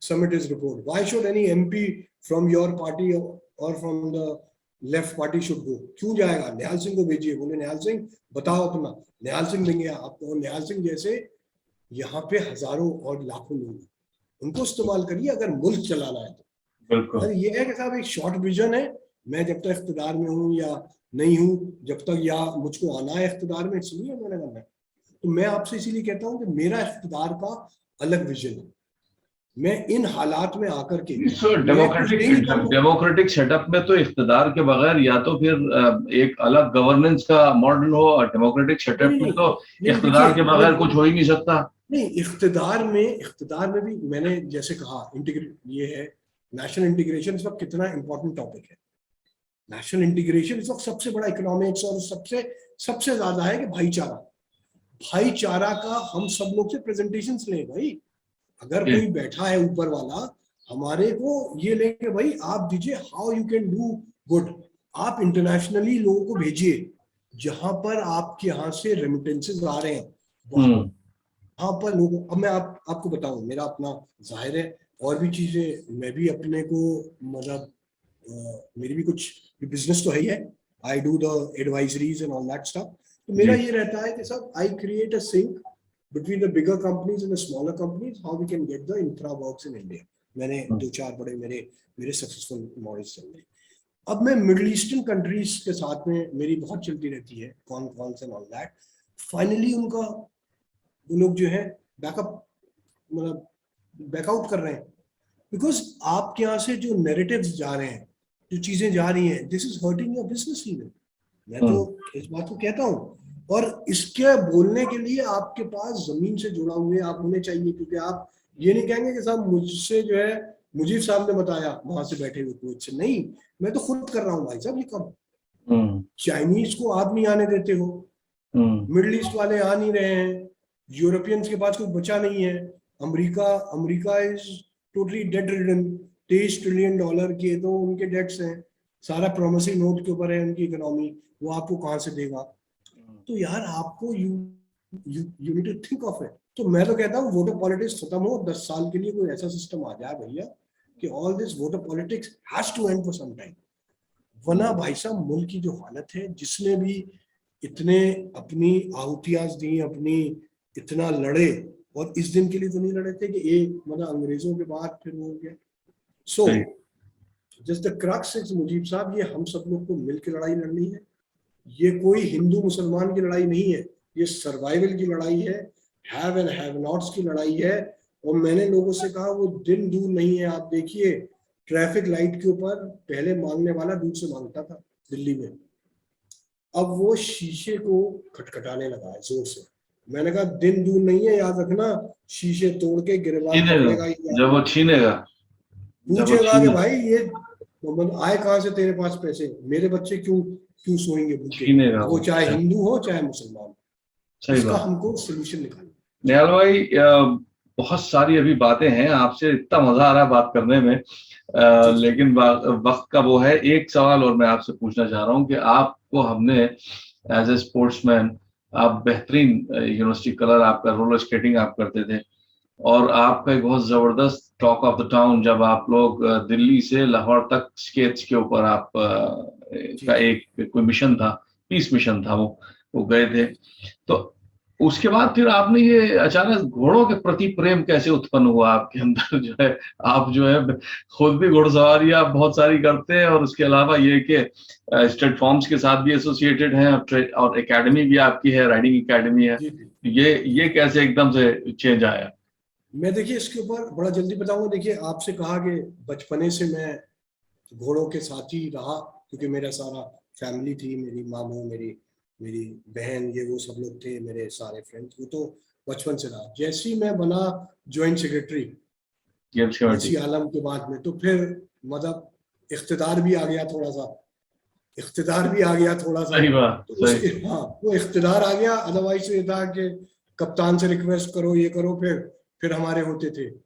B: submit his report. Why should any MP from your party or from the left party should go? क्यों जाएगा? निहाल सिंह को भेजिए, बोले निहाल सिंह बताओ अपना। निहाल सिंह देंगे आपको। निहाल सिंह जैसे यहाँ पे हजारों और लाखों लोग, उनको इस्तेमाल करिए अगर मुल्क चलाना है तो। अगर ये है कि साहब एक शॉर्ट विजन है, मैं जब तक इख्तिदार में हूँ या नहीं हूँ, जब तक या मुझको आना है इख्तिदार में, इसलिए मैंने करना है। तो मैं आपसे इसीलिए कहता हूँ कि मेरा इख्तिदार का अलग विजन है। मैं इन हालात में आकर के
A: डेमोक्रेटिक सेटअप में तो इख्तिदार के बगैर या तो फिर एक अलग गवर्नेंस का मॉडल हो, और डेमोक्रेटिक सेटअप में तो इख्तिदार के बगैर कुछ हो ही नहीं सकता।
B: नहीं, इख्तिदार में भी मैंने जैसे कहा ये है नेशनल इंटीग्रेशन इस वक्त कितना इंपॉर्टेंट टॉपिक है। नेशनल इंटीग्रेशन इस वक्त सबसे बड़ा इकोनॉमिक्स और सबसे ज्यादा है कि भाईचारा का हम सब लोग से प्रेजेंटेशन लें भाई। अगर कोई बैठा है ऊपर वाला हमारे को ये लेके भाई आप दीजिए how you can do good, आप इंटरनेशनली लोगों को भेजिए जहां पर आपके यहाँ से रेमिटेंसेस आ रहे हैं वहां पर लोगों। अब मैं आपको बताऊं, मेरा अपना जाहिर है और भी चीजें, मैं भी अपने को मतलब मेरी भी कुछ बिजनेस तो है, I do the advisories and all that stuff. तो मेरा ये रहता है कि सब I create a sync between the bigger companies and the smaller companies, how we can get the infra works in India. मैंने 2-4 बड़े मेरे सक्सेसफुल मॉडल्स चल रहे हैं। अब मैं मिडिल ईस्टर्न कंट्रीज के साथ में मेरी बहुत चलती रहती है conference and all that. Finally उनका वो लोग जो है बैकआउट कर रहे हैं, बिकॉज आपके यहाँ से जो नैरेटिव्स जा रहे हैं, जो चीजें जा रही हैं, this is hurting your business even. मैं तो इस बात को कहता हूँ, और इसके बोलने के लिए आपके पास जमीन से जुड़ा हुए आप होने चाहिए, क्योंकि आप ये नहीं कहेंगे कि साहब मुझसे जो है मुझे साहब ने बताया वहां से बैठे हुए कोई से नहीं, मैं तो खुद कर रहा हूँ भाई साहब ये काम। चाइनीज को आप नहीं आने देते हो, मिडिल ईस्ट वाले आ नहीं रहे हैं, यूरोपियंस के पास कुछ बचा नहीं है, America is totally debt ridden, $23 trillion के तो उनके डेट्स हैं, सारा प्रोमिसरी नोट के ऊपर है उनकी इकोनॉमी, वो आपको कहाँ से देगा? तो यार आपको you need to think of it. तो मैं तो कहता हूँ वोटर पॉलिटिक्स खत्म हो, 10 साल के लिए कोई ऐसा सिस्टम आ जाए भैया कि all this voter politics has to end for some time. वरना भाई साहब मुल्क की जो हालत है, जिसने भी इतने अपनी आहुतियां दी, अपनी इतना लड़े, और इस दिन के लिए तो नहीं लड़े थे कि एक मतलब अंग्रेजों के बाद फिर वो हो गया। So just the crux is Mujeeb साहब, ये हम सब लोग को मिलकर लड़ाई लड़नी है। ये कोई हिंदू मुसलमान की लड़ाई नहीं है, ये सर्वाइवल की लड़ाई है, हैव एंड हैव नॉट्स की लड़ाई है। और मैंने लोगों से कहा वो दिन दूर नहीं है, आप देखिए ट्रैफिक लाइट के ऊपर पहले मांगने वाला दूर से मांगता था दिल्ली में, अब वो शीशे को खटखटाने लगा है जोर से। मैंने कहा दिन दूर नहीं है, याद रखना शीशे तोड़ के गिरबान
A: छीनेगा,
B: पकड़ेगा।
A: जब वो छीनेगा, जब वो
B: पूछेगा कि
A: छीने
B: भाई ये मोहम्मद आए कहाँ से तेरे पास पैसे, मेरे बच्चे क्यों क्यों सोएंगे भूखे,
A: छीनेगा
B: वो चाहे
A: सही,
B: हिंदू हो चाहे मुसलमान।
A: सही
B: इसका
A: बात।
B: हमको सोल्यूशन निकालना।
A: निहाल भाई, बहुत सारी अभी बातें हैं, आपसे इतना मजा आ रहा है बात करने में,
B: जी जी
A: लेकिन वक्त का वो है। एक सवाल और मैं आपसे पूछना चाह रहा हूँ कि आपको हमने एज ए स्पोर्ट्समैन, आप बेहतरीन यूनिवर्सिटी कलर, आपका रोलर स्केटिंग आप करते थे, और आपका एक बहुत जबरदस्त टॉक ऑफ द टाउन, जब आप लोग दिल्ली से लाहौर तक स्केट्स के ऊपर आप
B: जी
A: का
B: जी।
A: एक कोई मिशन था, पीस मिशन था, वो गए थे। तो उसके बाद फिर आपने ये अचानक घोड़ों के प्रति प्रेम कैसे उत्पन्न हुआ आपके अंदर, जो है आप जो है खुद भी घुड़सवारी आप बहुत सारी करते हैं, और उसके अलावा ये कि स्टेट फॉर्म्स के साथ भी एसोसिएटेड हैं, और एकेडमी भी आपकी है, राइडिंग एकेडमी है।
B: जी जी।
A: ये कैसे एकदम से चेंज आया?
B: मैं देखिए इसके ऊपर बड़ा जल्दी बताऊंगा। देखिए आपसे कहा कि बचपने से मैं घोड़ों के साथ ही रहा, क्योंकि मेरा सारा फैमिली थी, मेरी मामू, मेरी मेरी बहन, ये वो सब लोग थे, मेरे सारे फ्रेंड्स, वो तो बचपन से रहा। जैसे ही मैं बना ज्वाइंट सेक्रेटरी
A: गेम्स कमेटी।
B: वसी आलम के बाद में, तो फिर मतलब इख्तिदार भी आ गया थोड़ा सा, इख्तिदार भी आ गया थोड़ा सा।
A: सही बात,
B: तो
A: सही।
B: उसके हाँ वो इख्तिदार आ गया। अदरवाइज ये था कि कप्तान से रिक्वेस्ट करो, ये करो, फिर हमारे होते थे
A: जी,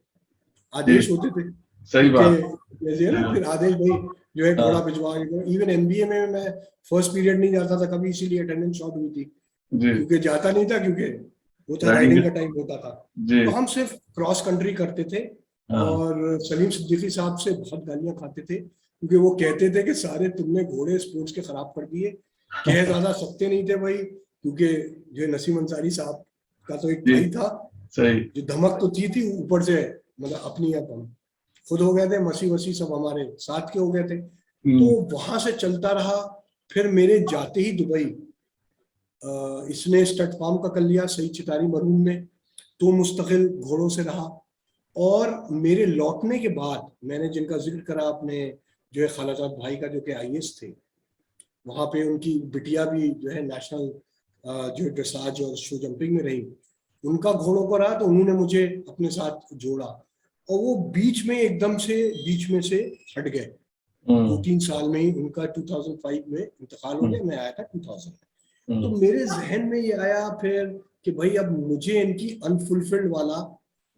B: आदेश होते थे,
A: सही
B: क्योंकि
A: बात।
B: जैसे है
A: सही
B: ना,
A: बात।
B: फिर आदेश भाई जो है घोड़ा
A: हाँ,
B: भिजवा के करो। इवन एमबीए में मैं फर्स्ट पीरियड नहीं जाता था कभी, इसीलिए अटेंडेंस शॉर्ट हुई थी,
A: जी।
B: क्योंकि जाता नहीं था, क्योंकि वो था
A: राइडिंग।
B: राइडिंग का टाइम होता था।
A: जी।
B: तो हम सिर्फ क्रॉस कंट्री करते थे।
A: हाँ।
B: और सलीम सिद्दीकी साहब से बहुत गालियां खाते थे, क्योंकि वो कहते थे कि सारे तुमने घोड़े स्पोर्ट्स के खराब कर दिए। कह ज्यादा सकते नहीं थे भाई, क्योंकि जो नसीम अंसारी साहब का तो एक
A: जी,
B: भाई था,
A: सही।
B: जो धमक तो थी ऊपर से, मतलब अपनी अब हम खुद हो गए थे, मसी वसी सब हमारे साथ के हो गए थे। तो
A: हम्म।
B: वहां से चलता रहा। फिर मेरे जाते ही दुबई इसने स्टड फार्म का कर लिया सही चितारी मरून में, तो मुस्तकिल घोड़ों से रहा। और मेरे लौटने के बाद मैंने जिनका जिक्र करा आपने, जो है खालाजाद भाई का, जो कि आईएएस थे, वहां पे उनकी बिटिया भी जो है नेशनल जो ड्रेसाज और शो जंपिंग में रही, उनका घोड़ों को रहा, तो उन्होंने मुझे अपने साथ जोड़ा। और वो बीच में एकदम से बीच में से हट गए। दो
A: हम्म।
B: तीन साल में ही उनका 2005 में इंतकाल हो
A: हम्म।
B: गया, मैं आया था 2000। तो
A: हम्म।
B: मेरे जहन में ये आया फिर कि भाई अब मुझे इनकी अनफुलफिल्ड वाला,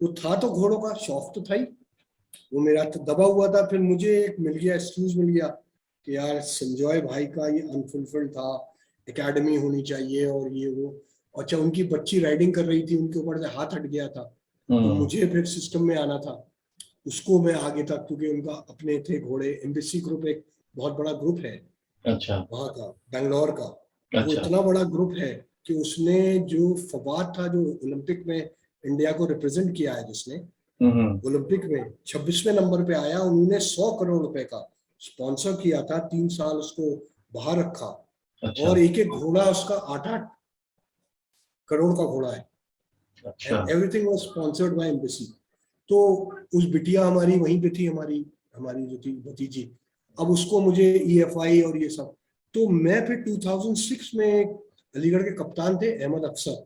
B: वो था तो घोड़ों का शौक तो था ही, वो मेरा तो दबा हुआ था। फिर मुझे एक मिल गया, एक्सक्यूज मिल गया कि यार संजॉय भाई का ये अनफुलफिल्ड था, एकेडमी होनी चाहिए और ये वो। अच्छा उनकी बच्ची राइडिंग कर रही थी, उनके ऊपर से हाथ हट गया था, तो
A: हम्म।
B: मुझे फिर सिस्टम में आना था। उसको मैं आगे तक, क्योंकि उनका अपने थे घोड़े, एम्बेसी ग्रुप एक बहुत बड़ा ग्रुप है
A: अच्छा।
B: वहाँ का, बेंगलोर का। वो
A: अच्छा।
B: इतना बड़ा ग्रुप है कि उसने जो फवाद था, जो ओलंपिक में इंडिया को रिप्रेजेंट किया है, जिसने
A: हम्म।
B: ओलंपिक में 26वें नंबर पे आया, उन्होंने 100 करोड़ रुपए का स्पॉन्सर किया था, 3 साल उसको बाहर रखा।
A: अच्छा।
B: और एक एक घोड़ा उसका 8-8 करोड़ का घोड़ा है,
A: अच्छा।
B: And everything was sponsored by embassy. तो उस बिटिया हमारी वहीं पे थी, हमारी हमारी जो थी भतीजी, अब उसको मुझे ईएफआई और ये सब। तो मैं फिर 2006 में, अलीगढ़ के कप्तान थे अहमद अफसर,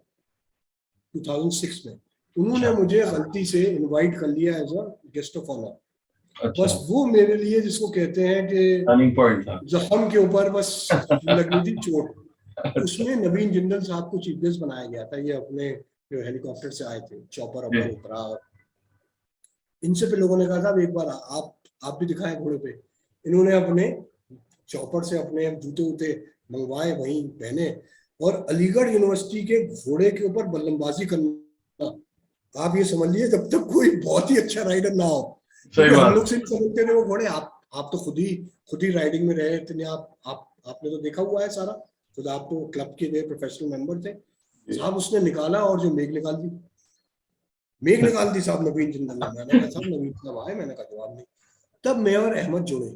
B: 2006 में उन्होंने
A: अच्छा।
B: मुझे गलती से इनवाइट कर लिया as a guest of honour.
A: अच्छा।
B: बस वो मेरे लिए जिसको कहते हैं कि
A: टर्निंग पॉइंट था।
B: जख्म के ऊपर बस लगनी थी चोट। तो
A: अच्छा।
B: उसमें नवीन जिंदल साहब को चीफ गेस्ट बनाया गया था, ये अपने जो हेलीकॉप्टर से आए थे, चॉपर
A: जी।
B: अपर उतरा। और इनसे पे लोगों ने कहा था एक बार आप भी दिखाएं घोड़े पे। इन्होंने अपने चौपर से अपने जूते वूते मंगवाए, वहीं पहने, और अलीगढ़ यूनिवर्सिटी के घोड़े के ऊपर बल्लेबाजी करना। आप ये समझ लीजिए जब तक कोई बहुत ही अच्छा राइडर ना हो,
A: सही
B: क्योंकि हम
A: बात।
B: लोग से नहीं समझते थे वो घोड़े। आप तो खुद ही राइडिंग में रहे इतने, आपने तो देखा हुआ है सारा, खुद आप तो क्लब के गए प्रोफेशनल मेंबर थे
A: जी।
B: साहब। उसने निकाला और जो मेघ निकाल दी साहब नवीन जिंदल ने। मैंने कहा साहब नवीन साहब आए, मैंने कहा जवाब नहीं। तब मैं और अहमद जुड़े।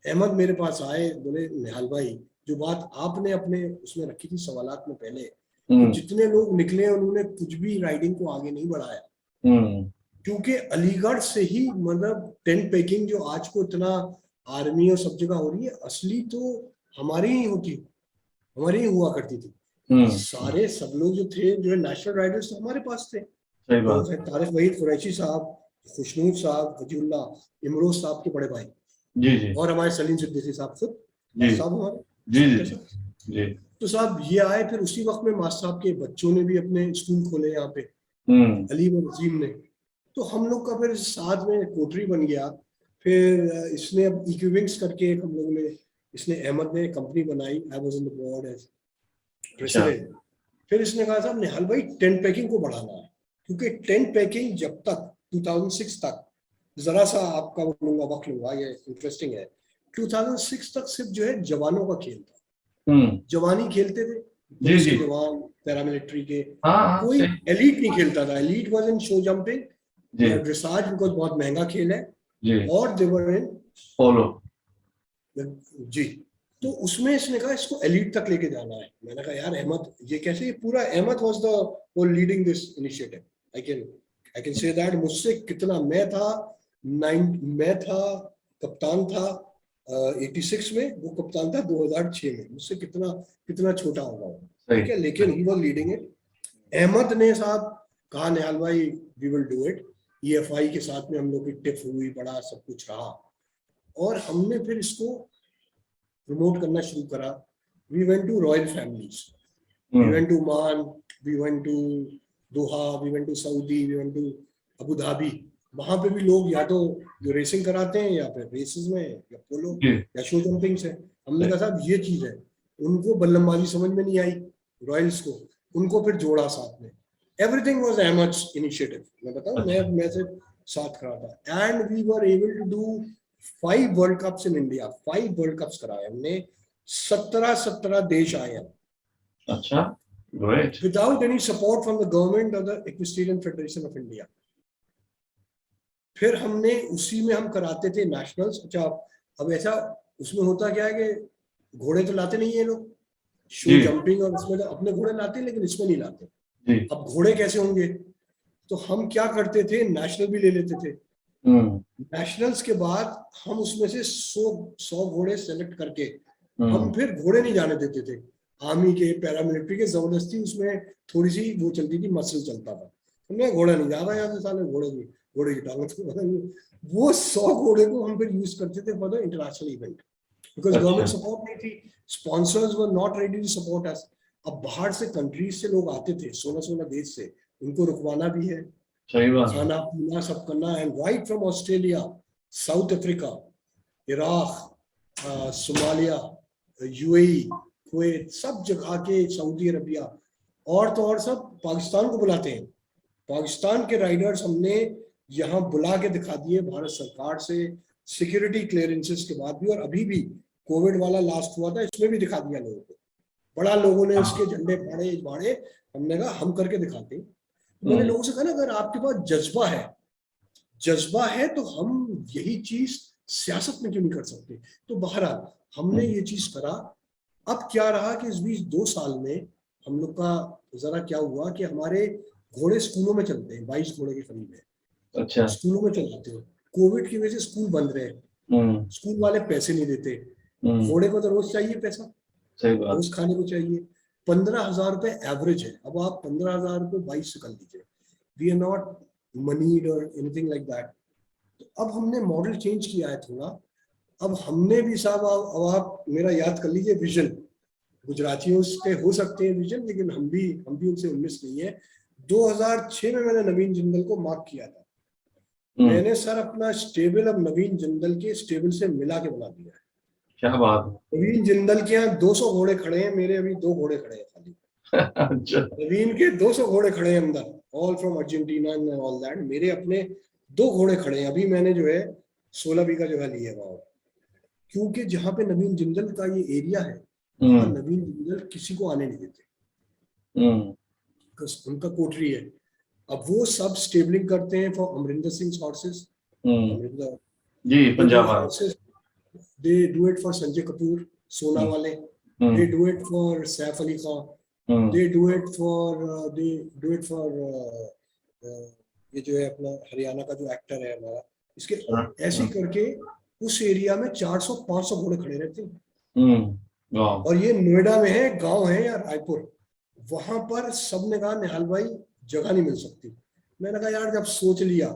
B: अहमद मेरे पास आए, बोले निहाल भाई जो बात आपने अपने उसमें रखी थी सवालात में पहले, तो
A: हम्म,
B: जितने लोग निकले उन्होंने कुछ भी राइडिंग को आगे नहीं बढ़ाया,
A: हम्म,
B: क्योंकि अलीगढ़ से ही मतलब टेंट पेकिंग जो आज को इतना आर्मी और सब जगह हो रही है, असली तो हमारी ही होती, हमारी ही हुआ करती थी। सारे सब लोग जो थे जो है नेशनल राइडर्स तो हमारे पास थे,
A: सही
B: तो
A: बात।
B: है तारिक वहीद कुरैशी साहब, खुशनूर साहब, वजीउल्लाह, इमरोज साहब के बड़े भाई,
A: जी जी
B: और हमारे सलीम सिद्दीकी साहब खुद,
A: जी
B: मास्टर साहब हमारे,
A: जी
B: सब
A: जी
B: के
A: जी
B: सब।
A: जी।
B: तो साहब ये आए, फिर उसी वक्त में मास्टर साहब के बच्चों ने भी अपने स्कूल खोले यहाँ पे,
A: हम्म,
B: अलीम और वसीम ने। तो हम लोग का फिर साथ में कोटरी बन गया। फिर इसने अब इक्विविंग्स करके एक हम लोग ने, इसने अहमद ने कंपनी बनाई, I was in the board as
A: अच्छा,
B: प्रेसिडेंट। फिर इसने कहा साहब निहाल भाई टेंट पैकिंग को बढ़ाना है, क्योंकि टेंट पैकिंग जब तक 2006 तक, जरा सा आपका वो लूंगा वक्त लूंगा, ये इंटरेस्टिंग है, 2006 तक सिर्फ जो है जवानों का खेल था, जवानी खेलते थे,
A: जी
B: पुलिस
A: जी,
B: के जवान, पैरामिलिट्री के,
A: हाँ हाँ
B: कोई
A: सही,
B: एलीट नहीं खेलता था। Elite was in show jumping
A: जी
B: या ड्रेसाज, बिकॉज बहुत महंगा खेल है,
A: जी,
B: और देवर इन,
A: पोलो,
B: जी। तो उसमें इसने कहा इसको एलीट तक लेके जाना है। मैंने कहा यार अहमद ये कैसे, ये पूरा अहमद वाज द वो leading this initiative, I can say that. मुझसे कितना मैं था, मैं था कप्तान था 86 में, वो कप्तान था 2006 में, मुझसे कितना कितना छोटा होगा वो,
A: सही
B: ठीक है, लेकिन
A: सही,
B: he was leading it. Ahmed ने साहब कहा निहाल भाई we will do it. EFI के साथ में हम लोग की टिप हुई, बड़ा सब कुछ रहा, और हमने फिर इसको प्रमोट करना शुरू करा। We went to royal families, we went to Oman, we went to Doha, we went to Saudi, we went to Abu Dhabi. वहां पे भी लोग या तो जो रेसिंग कराते हैं या फिर रेसेस में या पोलो
A: जी
B: या शो जंपिंग से। हमने
A: सही,
B: कहा साहब ये चीज है, उनको बल्लमबाजी समझ में नहीं आई रॉयल्स को, उनको फिर जोड़ा साथ में। एवरीथिंग वाज अहमद्स इनिशिएटिव, मैं बताऊं,
A: अच्छा,
B: मैं सिर्फ साथ खड़ा था, and we were able to do 5 world cups in India. 5 world cups कराए हमने, 17 देश आए हैं,
A: अच्छा, great,
B: without any support from the government और the Equestrian Federation of India. फिर हमने उसी में हम कराते थे नेशनल्स। अच्छा, अब ऐसा उसमें होता क्या है कि घोड़े तो लाते नहीं है लोग, शो
A: जी
B: जंपिंग और उसमें तो अपने घोड़े लाते हैं, लेकिन इसमें नहीं लाते।
A: जी,
B: अब घोड़े कैसे होंगे, तो हम क्या करते थे, नेशनल भी ले लेते थे।
A: हम्म
B: नेशनल्स के बाद हम उसमें से 100 घोड़े सेलेक्ट करके, हम
A: हम्म,
B: फिर घोड़े नहीं जाने देते थे आर्मी के, पैरामिलिट्री के, जबरदस्ती उसमें थोड़ी सी वो चलती थी, मसल चलता था। मैं घोड़ा नहीं जा रहा यहाँ से, साले घोड़े की टांगों से वो 100 घोड़े को हम फिर यूज करते थे for the international event, because
A: अच्छा,
B: गवर्नमेंट सपोर्ट नहीं थी, sponsors were not ready to support us. अब बाहर से कंट्रीज से लोग आते थे, 16 देश से, उनको रुकवाना भी है,
A: सही बात है,
B: खाना पीना सब करना, and right from Australia, south Africa, Iraq, Somalia, UAE, Kuwait, सब जगह के, सऊदी अरबिया, और तो और सब पाकिस्तान को बुलाते हैं। पाकिस्तान के राइडर्स हमने यहाँ बुला के दिखा दिए भारत सरकार से, सिक्योरिटी क्लियरेंसेस के बाद भी, और अभी भी कोविड वाला लास्ट हुआ था, इसमें भी दिखा दिया लोगों को, बड़ा लोगों ने उसके
A: हाँ,
B: झंडे फाड़े फाड़े। हमने कहा हम करके दिखाते हैं। मैंने
A: हम्म
B: लोगों से कहा ना, अगर आपके पास जज्बा है तो हम यही चीज सियासत में क्यों नहीं कर सकते। तो बहरहाल हमने
A: हम्म,
B: ये चीज करा। अब क्या रहा कि इस बीच 2 साल में हम लोग का जरा क्या हुआ कि हमारे घोड़े स्कूलों में चलते हैं, 22 घोड़े के करीब है,
A: अच्छा,
B: स्कूलों में चलाते हैं। कोविड की वजह से स्कूल बंद रहे,
A: हम्म
B: स्कूल वाले पैसे नहीं देते,
A: हम्म,
B: घोड़े को तो रोज चाहिए पैसा,
A: सही बात,
B: रोज खाने को चाहिए। 15,000 रुपए एवरेज है। अब आप 15,000 रुपए 22 से कर लीजिए, वी आर नॉट मनीड और एनीथिंग लाइक दैट। तो अब हमने मॉडल चेंज किया है थोड़ा। अब हमने भी साहब, अब आप मेरा याद कर लीजिए विजन, गुजरातियों के हो सकते हैं विजन, लेकिन हम भी उनसे 19 नहीं है। 2006 में मैंने नवीन जिंदल को मार्क किया था।
A: हम्म,
B: मैंने सर अपना स्टेबल अब नवीन जिंदल के स्टेबल से मिला के बना दिया है।
A: क्या बात
B: नवीन जिंदल के यहाँ 200 घोड़े खड़े हैं, मेरे अभी 2 घोड़े खड़े हैं खाली।
A: है, अच्छा,
B: नवीन के 200 घोड़े खड़े हैं अंदर, all from Argentina and all that. मेरे अपने 2 घोड़े खड़े हैं। अभी मैंने जो है 16 बीघा जगह ली है वहां, क्योंकि जहाँ पे नवीन जिंदल का ये एरिया है, वहां
A: हम्म
B: नवीन जिंदल किसी को आने नहीं देते,
A: हम्म
B: उनका कोठरी है। अब वो सब स्टेबलिंग करते हैं फॉर अमरिंदर सिंह हॉर्सेस,
A: हम्म,
B: अमरिंदर,
A: जी
B: तो
A: पंजाब
B: वो
A: वाले,
B: horses they do it for Sanjay Kapoor, सोना
A: हम्म
B: वाले। they do it for Saif Ali Khan, they do it for ये जो है अपना हरियाणा का जो एक्टर है हमारा, इसके ऐसे करके उस एरिया में 400-500 घोड़े खड़े रहते हैं। और ये नोएडा में है, गांव है या रायपुर, वहां पर सबने कहा निहाल भाई जगह नहीं मिल सकती। मैंने कहा यार जब सोच लिया,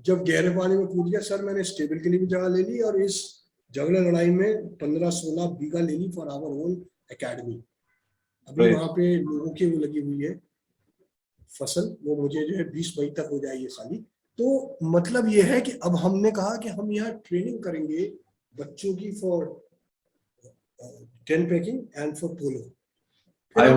B: जब गहरे पानी में कूद गया सर, मैंने स्टेबल के लिए भी जगह ले ली और इस झगड़े लड़ाई में 15-16 बीघा ले ली फॉर आवर ओन एकेडमी। अभी वहां पे लोगों की वो लगी हुई है फसल, वो मुझे जो है 20 मई तक हो जाएगी खाली। तो मतलब ये है कि अब हमने कहा कि हम यहाँ ट्रेनिंग करेंगे बच्चों की for tent pegging and for polo.
A: I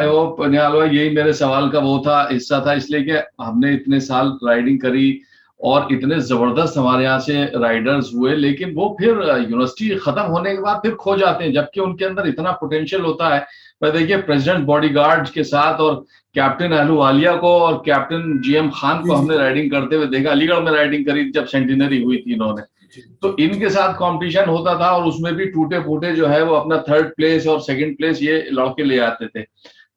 A: hope Nihal भाई यही मेरे सवाल का वो था, हिस्सा था, इसलिए कि हमने इतने साल राइडिंग करी और इतने जबरदस्त हमारे यहाँ से राइडर्स हुए, लेकिन वो फिर यूनिवर्सिटी खत्म होने के बाद फिर खो जाते हैं, जबकि उनके अंदर इतना पोटेंशियल होता है। पर देखिए प्रेसिडेंट बॉडीगार्ड के साथ और कैप्टन अहलूवालिया को और कैप्टन जीएम खान को हमने राइडिंग करते हुए देखा, अलीगढ़ में राइडिंग करी जब सेंटिनरी हुई थी इन्होंने, तो इनके साथ कंपटीशन होता था और उसमें भी टूटे फूटे जो है वो अपना 3rd प्लेस और 2nd प्लेस ये लड़के ले आते थे।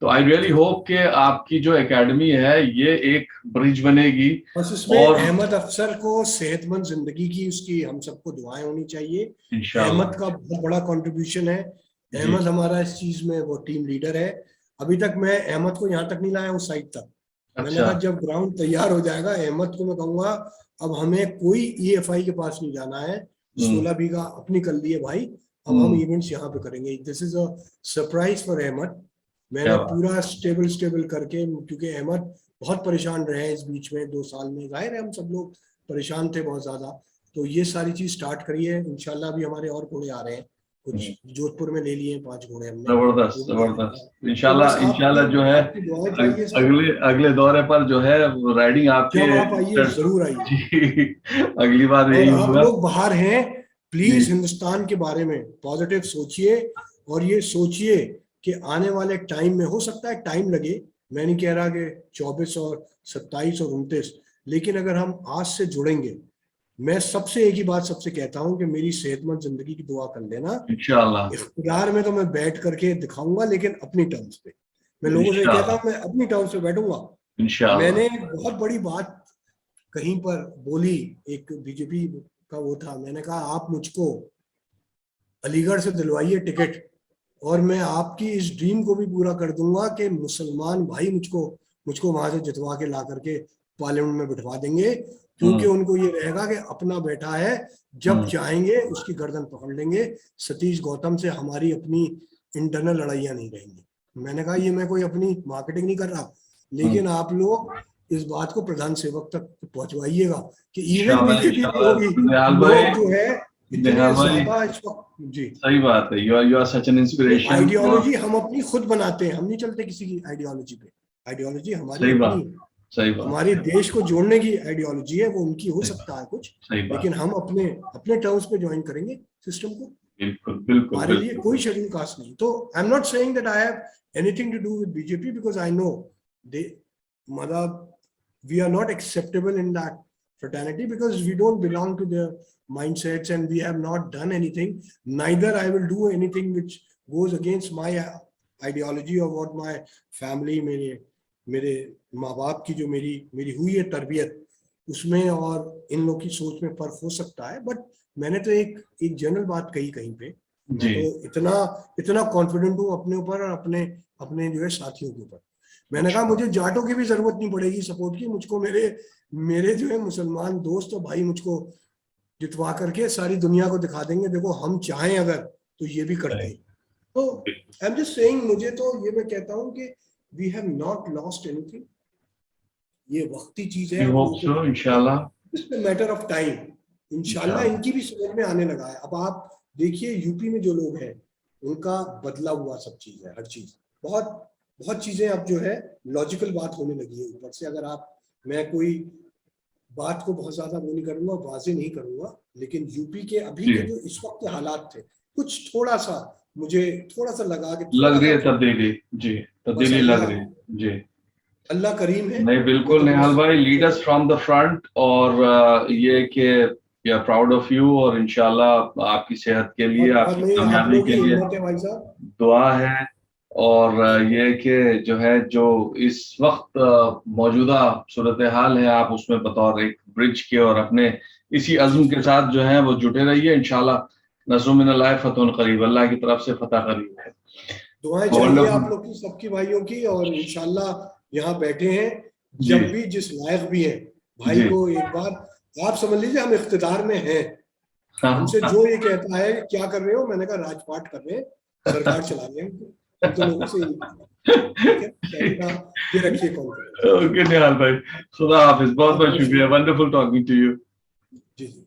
A: तो आई रियली होप कि आपकी जो एकेडमी है ये एक ब्रिज बनेगी।
B: बस इसमें और अहमद अफसर को सेहतमंद जिंदगी की उसकी हम सबको दुआएं होनी चाहिए। अहमद का बहुत बड़ा कंट्रीब्यूशन है, अहमद हमारा इस चीज में वो टीम लीडर है। अभी तक मैं अहमद को यहाँ तक नहीं लाया उस साइड तक। मैंने कहा जब ग्राउंड तैयार हो जाएगा अहमद को मैं कहूंगा अब हमें कोई ईएफआई के पास नहीं जाना है, 16 बीघा अपनी कर लिए भाई, अब हम इवेंट्स यहाँ पे करेंगे। This is a surprise for Ahmed. मैंने पूरा स्टेबल करके, क्योंकि अहमद बहुत परेशान रहे इस बीच में 2 साल में, जाहिर है हम सब लोग परेशान थे बहुत ज्यादा, तो ये सारी चीज स्टार्ट करी है। इंशाल्लाह भी हमारे और घोड़े आ रहे हैं, कुछ जोधपुर में ले लिए 5 घोड़े हमने।
A: जबरदस्त। इंशाल्लाह जो है अगले दौरे पर जो है राइडिंग आपके
B: आप आइए, जरूर आइए।
A: अगली बार यही
B: आप लोग बाहर हैं, प्लीज हिंदुस्तान के बारे में पॉजिटिव सोचिए और ये सोचिए कि आने वाले टाइम में हो सकता है टाइम लगे, मैं नहीं कह रहा कि 24 और 27 और 29, लेकिन अगर हम आज से जुड़ेंगे, मैं सबसे एक ही बात सबसे कहता हूं कि मेरी सेहतमंद जिंदगी की दुआ कर लेना इंशाल्लाह। इख्तियार में तो मैं बैठ करके दिखाऊंगा, लेकिन अपनी टर्म्स पे। मैं लोगों से कहता हूं मैं अपनी टर्म्स पे बैठूंगा इंशाल्लाह। मैंने बहुत बड़ी बात कहीं पर बोली, एक बीजेपी का वो था, मैंने कहा आप मुझको अलीगढ़ से दिलवाइए टिकट और मैं आपकी इस ड्रीम को भी पूरा कर दूंगा कि मुसलमान भाई मुझको वहां से जितवा के ला करके पार्लियामेंट में बिठवा देंगे, क्योंकि उनको ये रहेगा कि अपना बैठा है, जब चाहेंगे उसकी गर्दन पकड़ लेंगे। सतीश गौतम से हमारी अपनी इंटरनल लड़ाइयां नहीं रहेंगी। मैंने कहा ये मैं कोई अपनी मार्केटिंग नहीं कर रहा, लेकिन आप लोग इस बात को प्रधान सेवक तक पहुंचवाइएगा कि इवन बीजेपी जो है जी,
A: सही बात है। You are such an inspiration.
B: Ideology हम अपनी खुद बनाते हैं, हम नहीं चलते किसी की आइडियोलॉजी पे। आइडियोलॉजी हमारी अपनी, हमारे देश को जोड़ने की आइडियोलॉजी है, वो उनकी हो सकता है कुछ, लेकिन हम अपने टर्म्स पे ज्वाइन करेंगे सिस्टम को।
A: बिल्कुल
B: हमारे लिए कोई शेड्यूल कास्ट नहीं। तो I am not saying that I have anything to do with BJP, because I know they मतलब we are not acceptable in that fraternity because we don't belong to their mindsets and we have not done anything. Neither I will do anything which goes against my ideology or what my family, मेरे माँ बाप की जो मेरी हुई है तरबियत उसमें और इन लोग की सोच में फर्क हो सकता है। बट मैंने तो एक जनरल बात कही कहीं पे, तो इतना कॉन्फिडेंट हूँ अपने ऊपर और अपने जो है साथियों के ऊपर। मैंने कहा मुझे जाटों की भी जरूरत नहीं पड़ेगी सपोर्ट की, मुझको मेरे जो है मुसलमान दोस्त और भाई मुझको जितवा करके सारी दुनिया को दिखा देंगे, देखो हम चाहें अगर तो ये भी करते हैं। तो आई एम जस्ट सेइंग, मुझे तो ये मैं कहता हूँ कि we have not lost anything, ये वक्ती चीज है,
A: इंशाल्लाह
B: it's a matter of time. इंशाल्लाह इनकी भी समझ में आने लगा है। अब आप देखिए यूपी में जो लोग हैं उनका बदला हुआ सब चीज है, हर चीज बहुत चीजें अब जो है लॉजिकल बात होने लगी है ऊपर से। अगर मैं कोई बात को बहुत ज्यादा वो नहीं करूंगा, वाजे नहीं करूंगा, लेकिन यूपी के अभी के जो इस वक्त के हालात थे, कुछ मुझे थोड़ा सा लगा कि
A: लग रही है तब्दीली लग रही है जी।
B: अल्लाह करीम है।
A: नहीं बिल्कुल निहाल भाई, lead us from the front, और ये कि we are proud of you, और इंशाल्लाह आपकी सेहत के लिए, आपकी कामयाबी के लिए
B: भाई साहब
A: दुआ है और ये कि जो है जो इस वक्त मौजूदा सूरत हाल है आप उसमें बतौर एक ब्रिज के और अपने इसी अज़्म के साथ जो है वो जुटे रहिए। इंशाल्लाह नज़्र मिनल्लाह फतहुन करीब, अल्लाह की तरफ से फतह करीब है।
B: दुआएं चाहिए आप लोग की, सबकी भाइयों की, और इंशाल्लाह यहाँ बैठे हैं,
A: जी
B: जब भी जिस लायक भी हैं भाई
A: जी
B: को एक बार आप समझ लीजिए हम इख्तिदार में हैं,
A: हाँ
B: हमसे जो ये कहता है कि क्या कर रहे हो, मैंने कहा राजपाट कर रहे हैं, सरकार चला रहे हैं, हम तो लोगों से यही ठीक है। मैंने कहा ये रखिए कॉन्फ्रेंस।
A: ओके निहाल भाई, खुदा हाफिज, बहुत बहुत
B: बहुत
A: शुक्रिया, वंडरफुल टॉकिंग टू यू।
B: जी जी।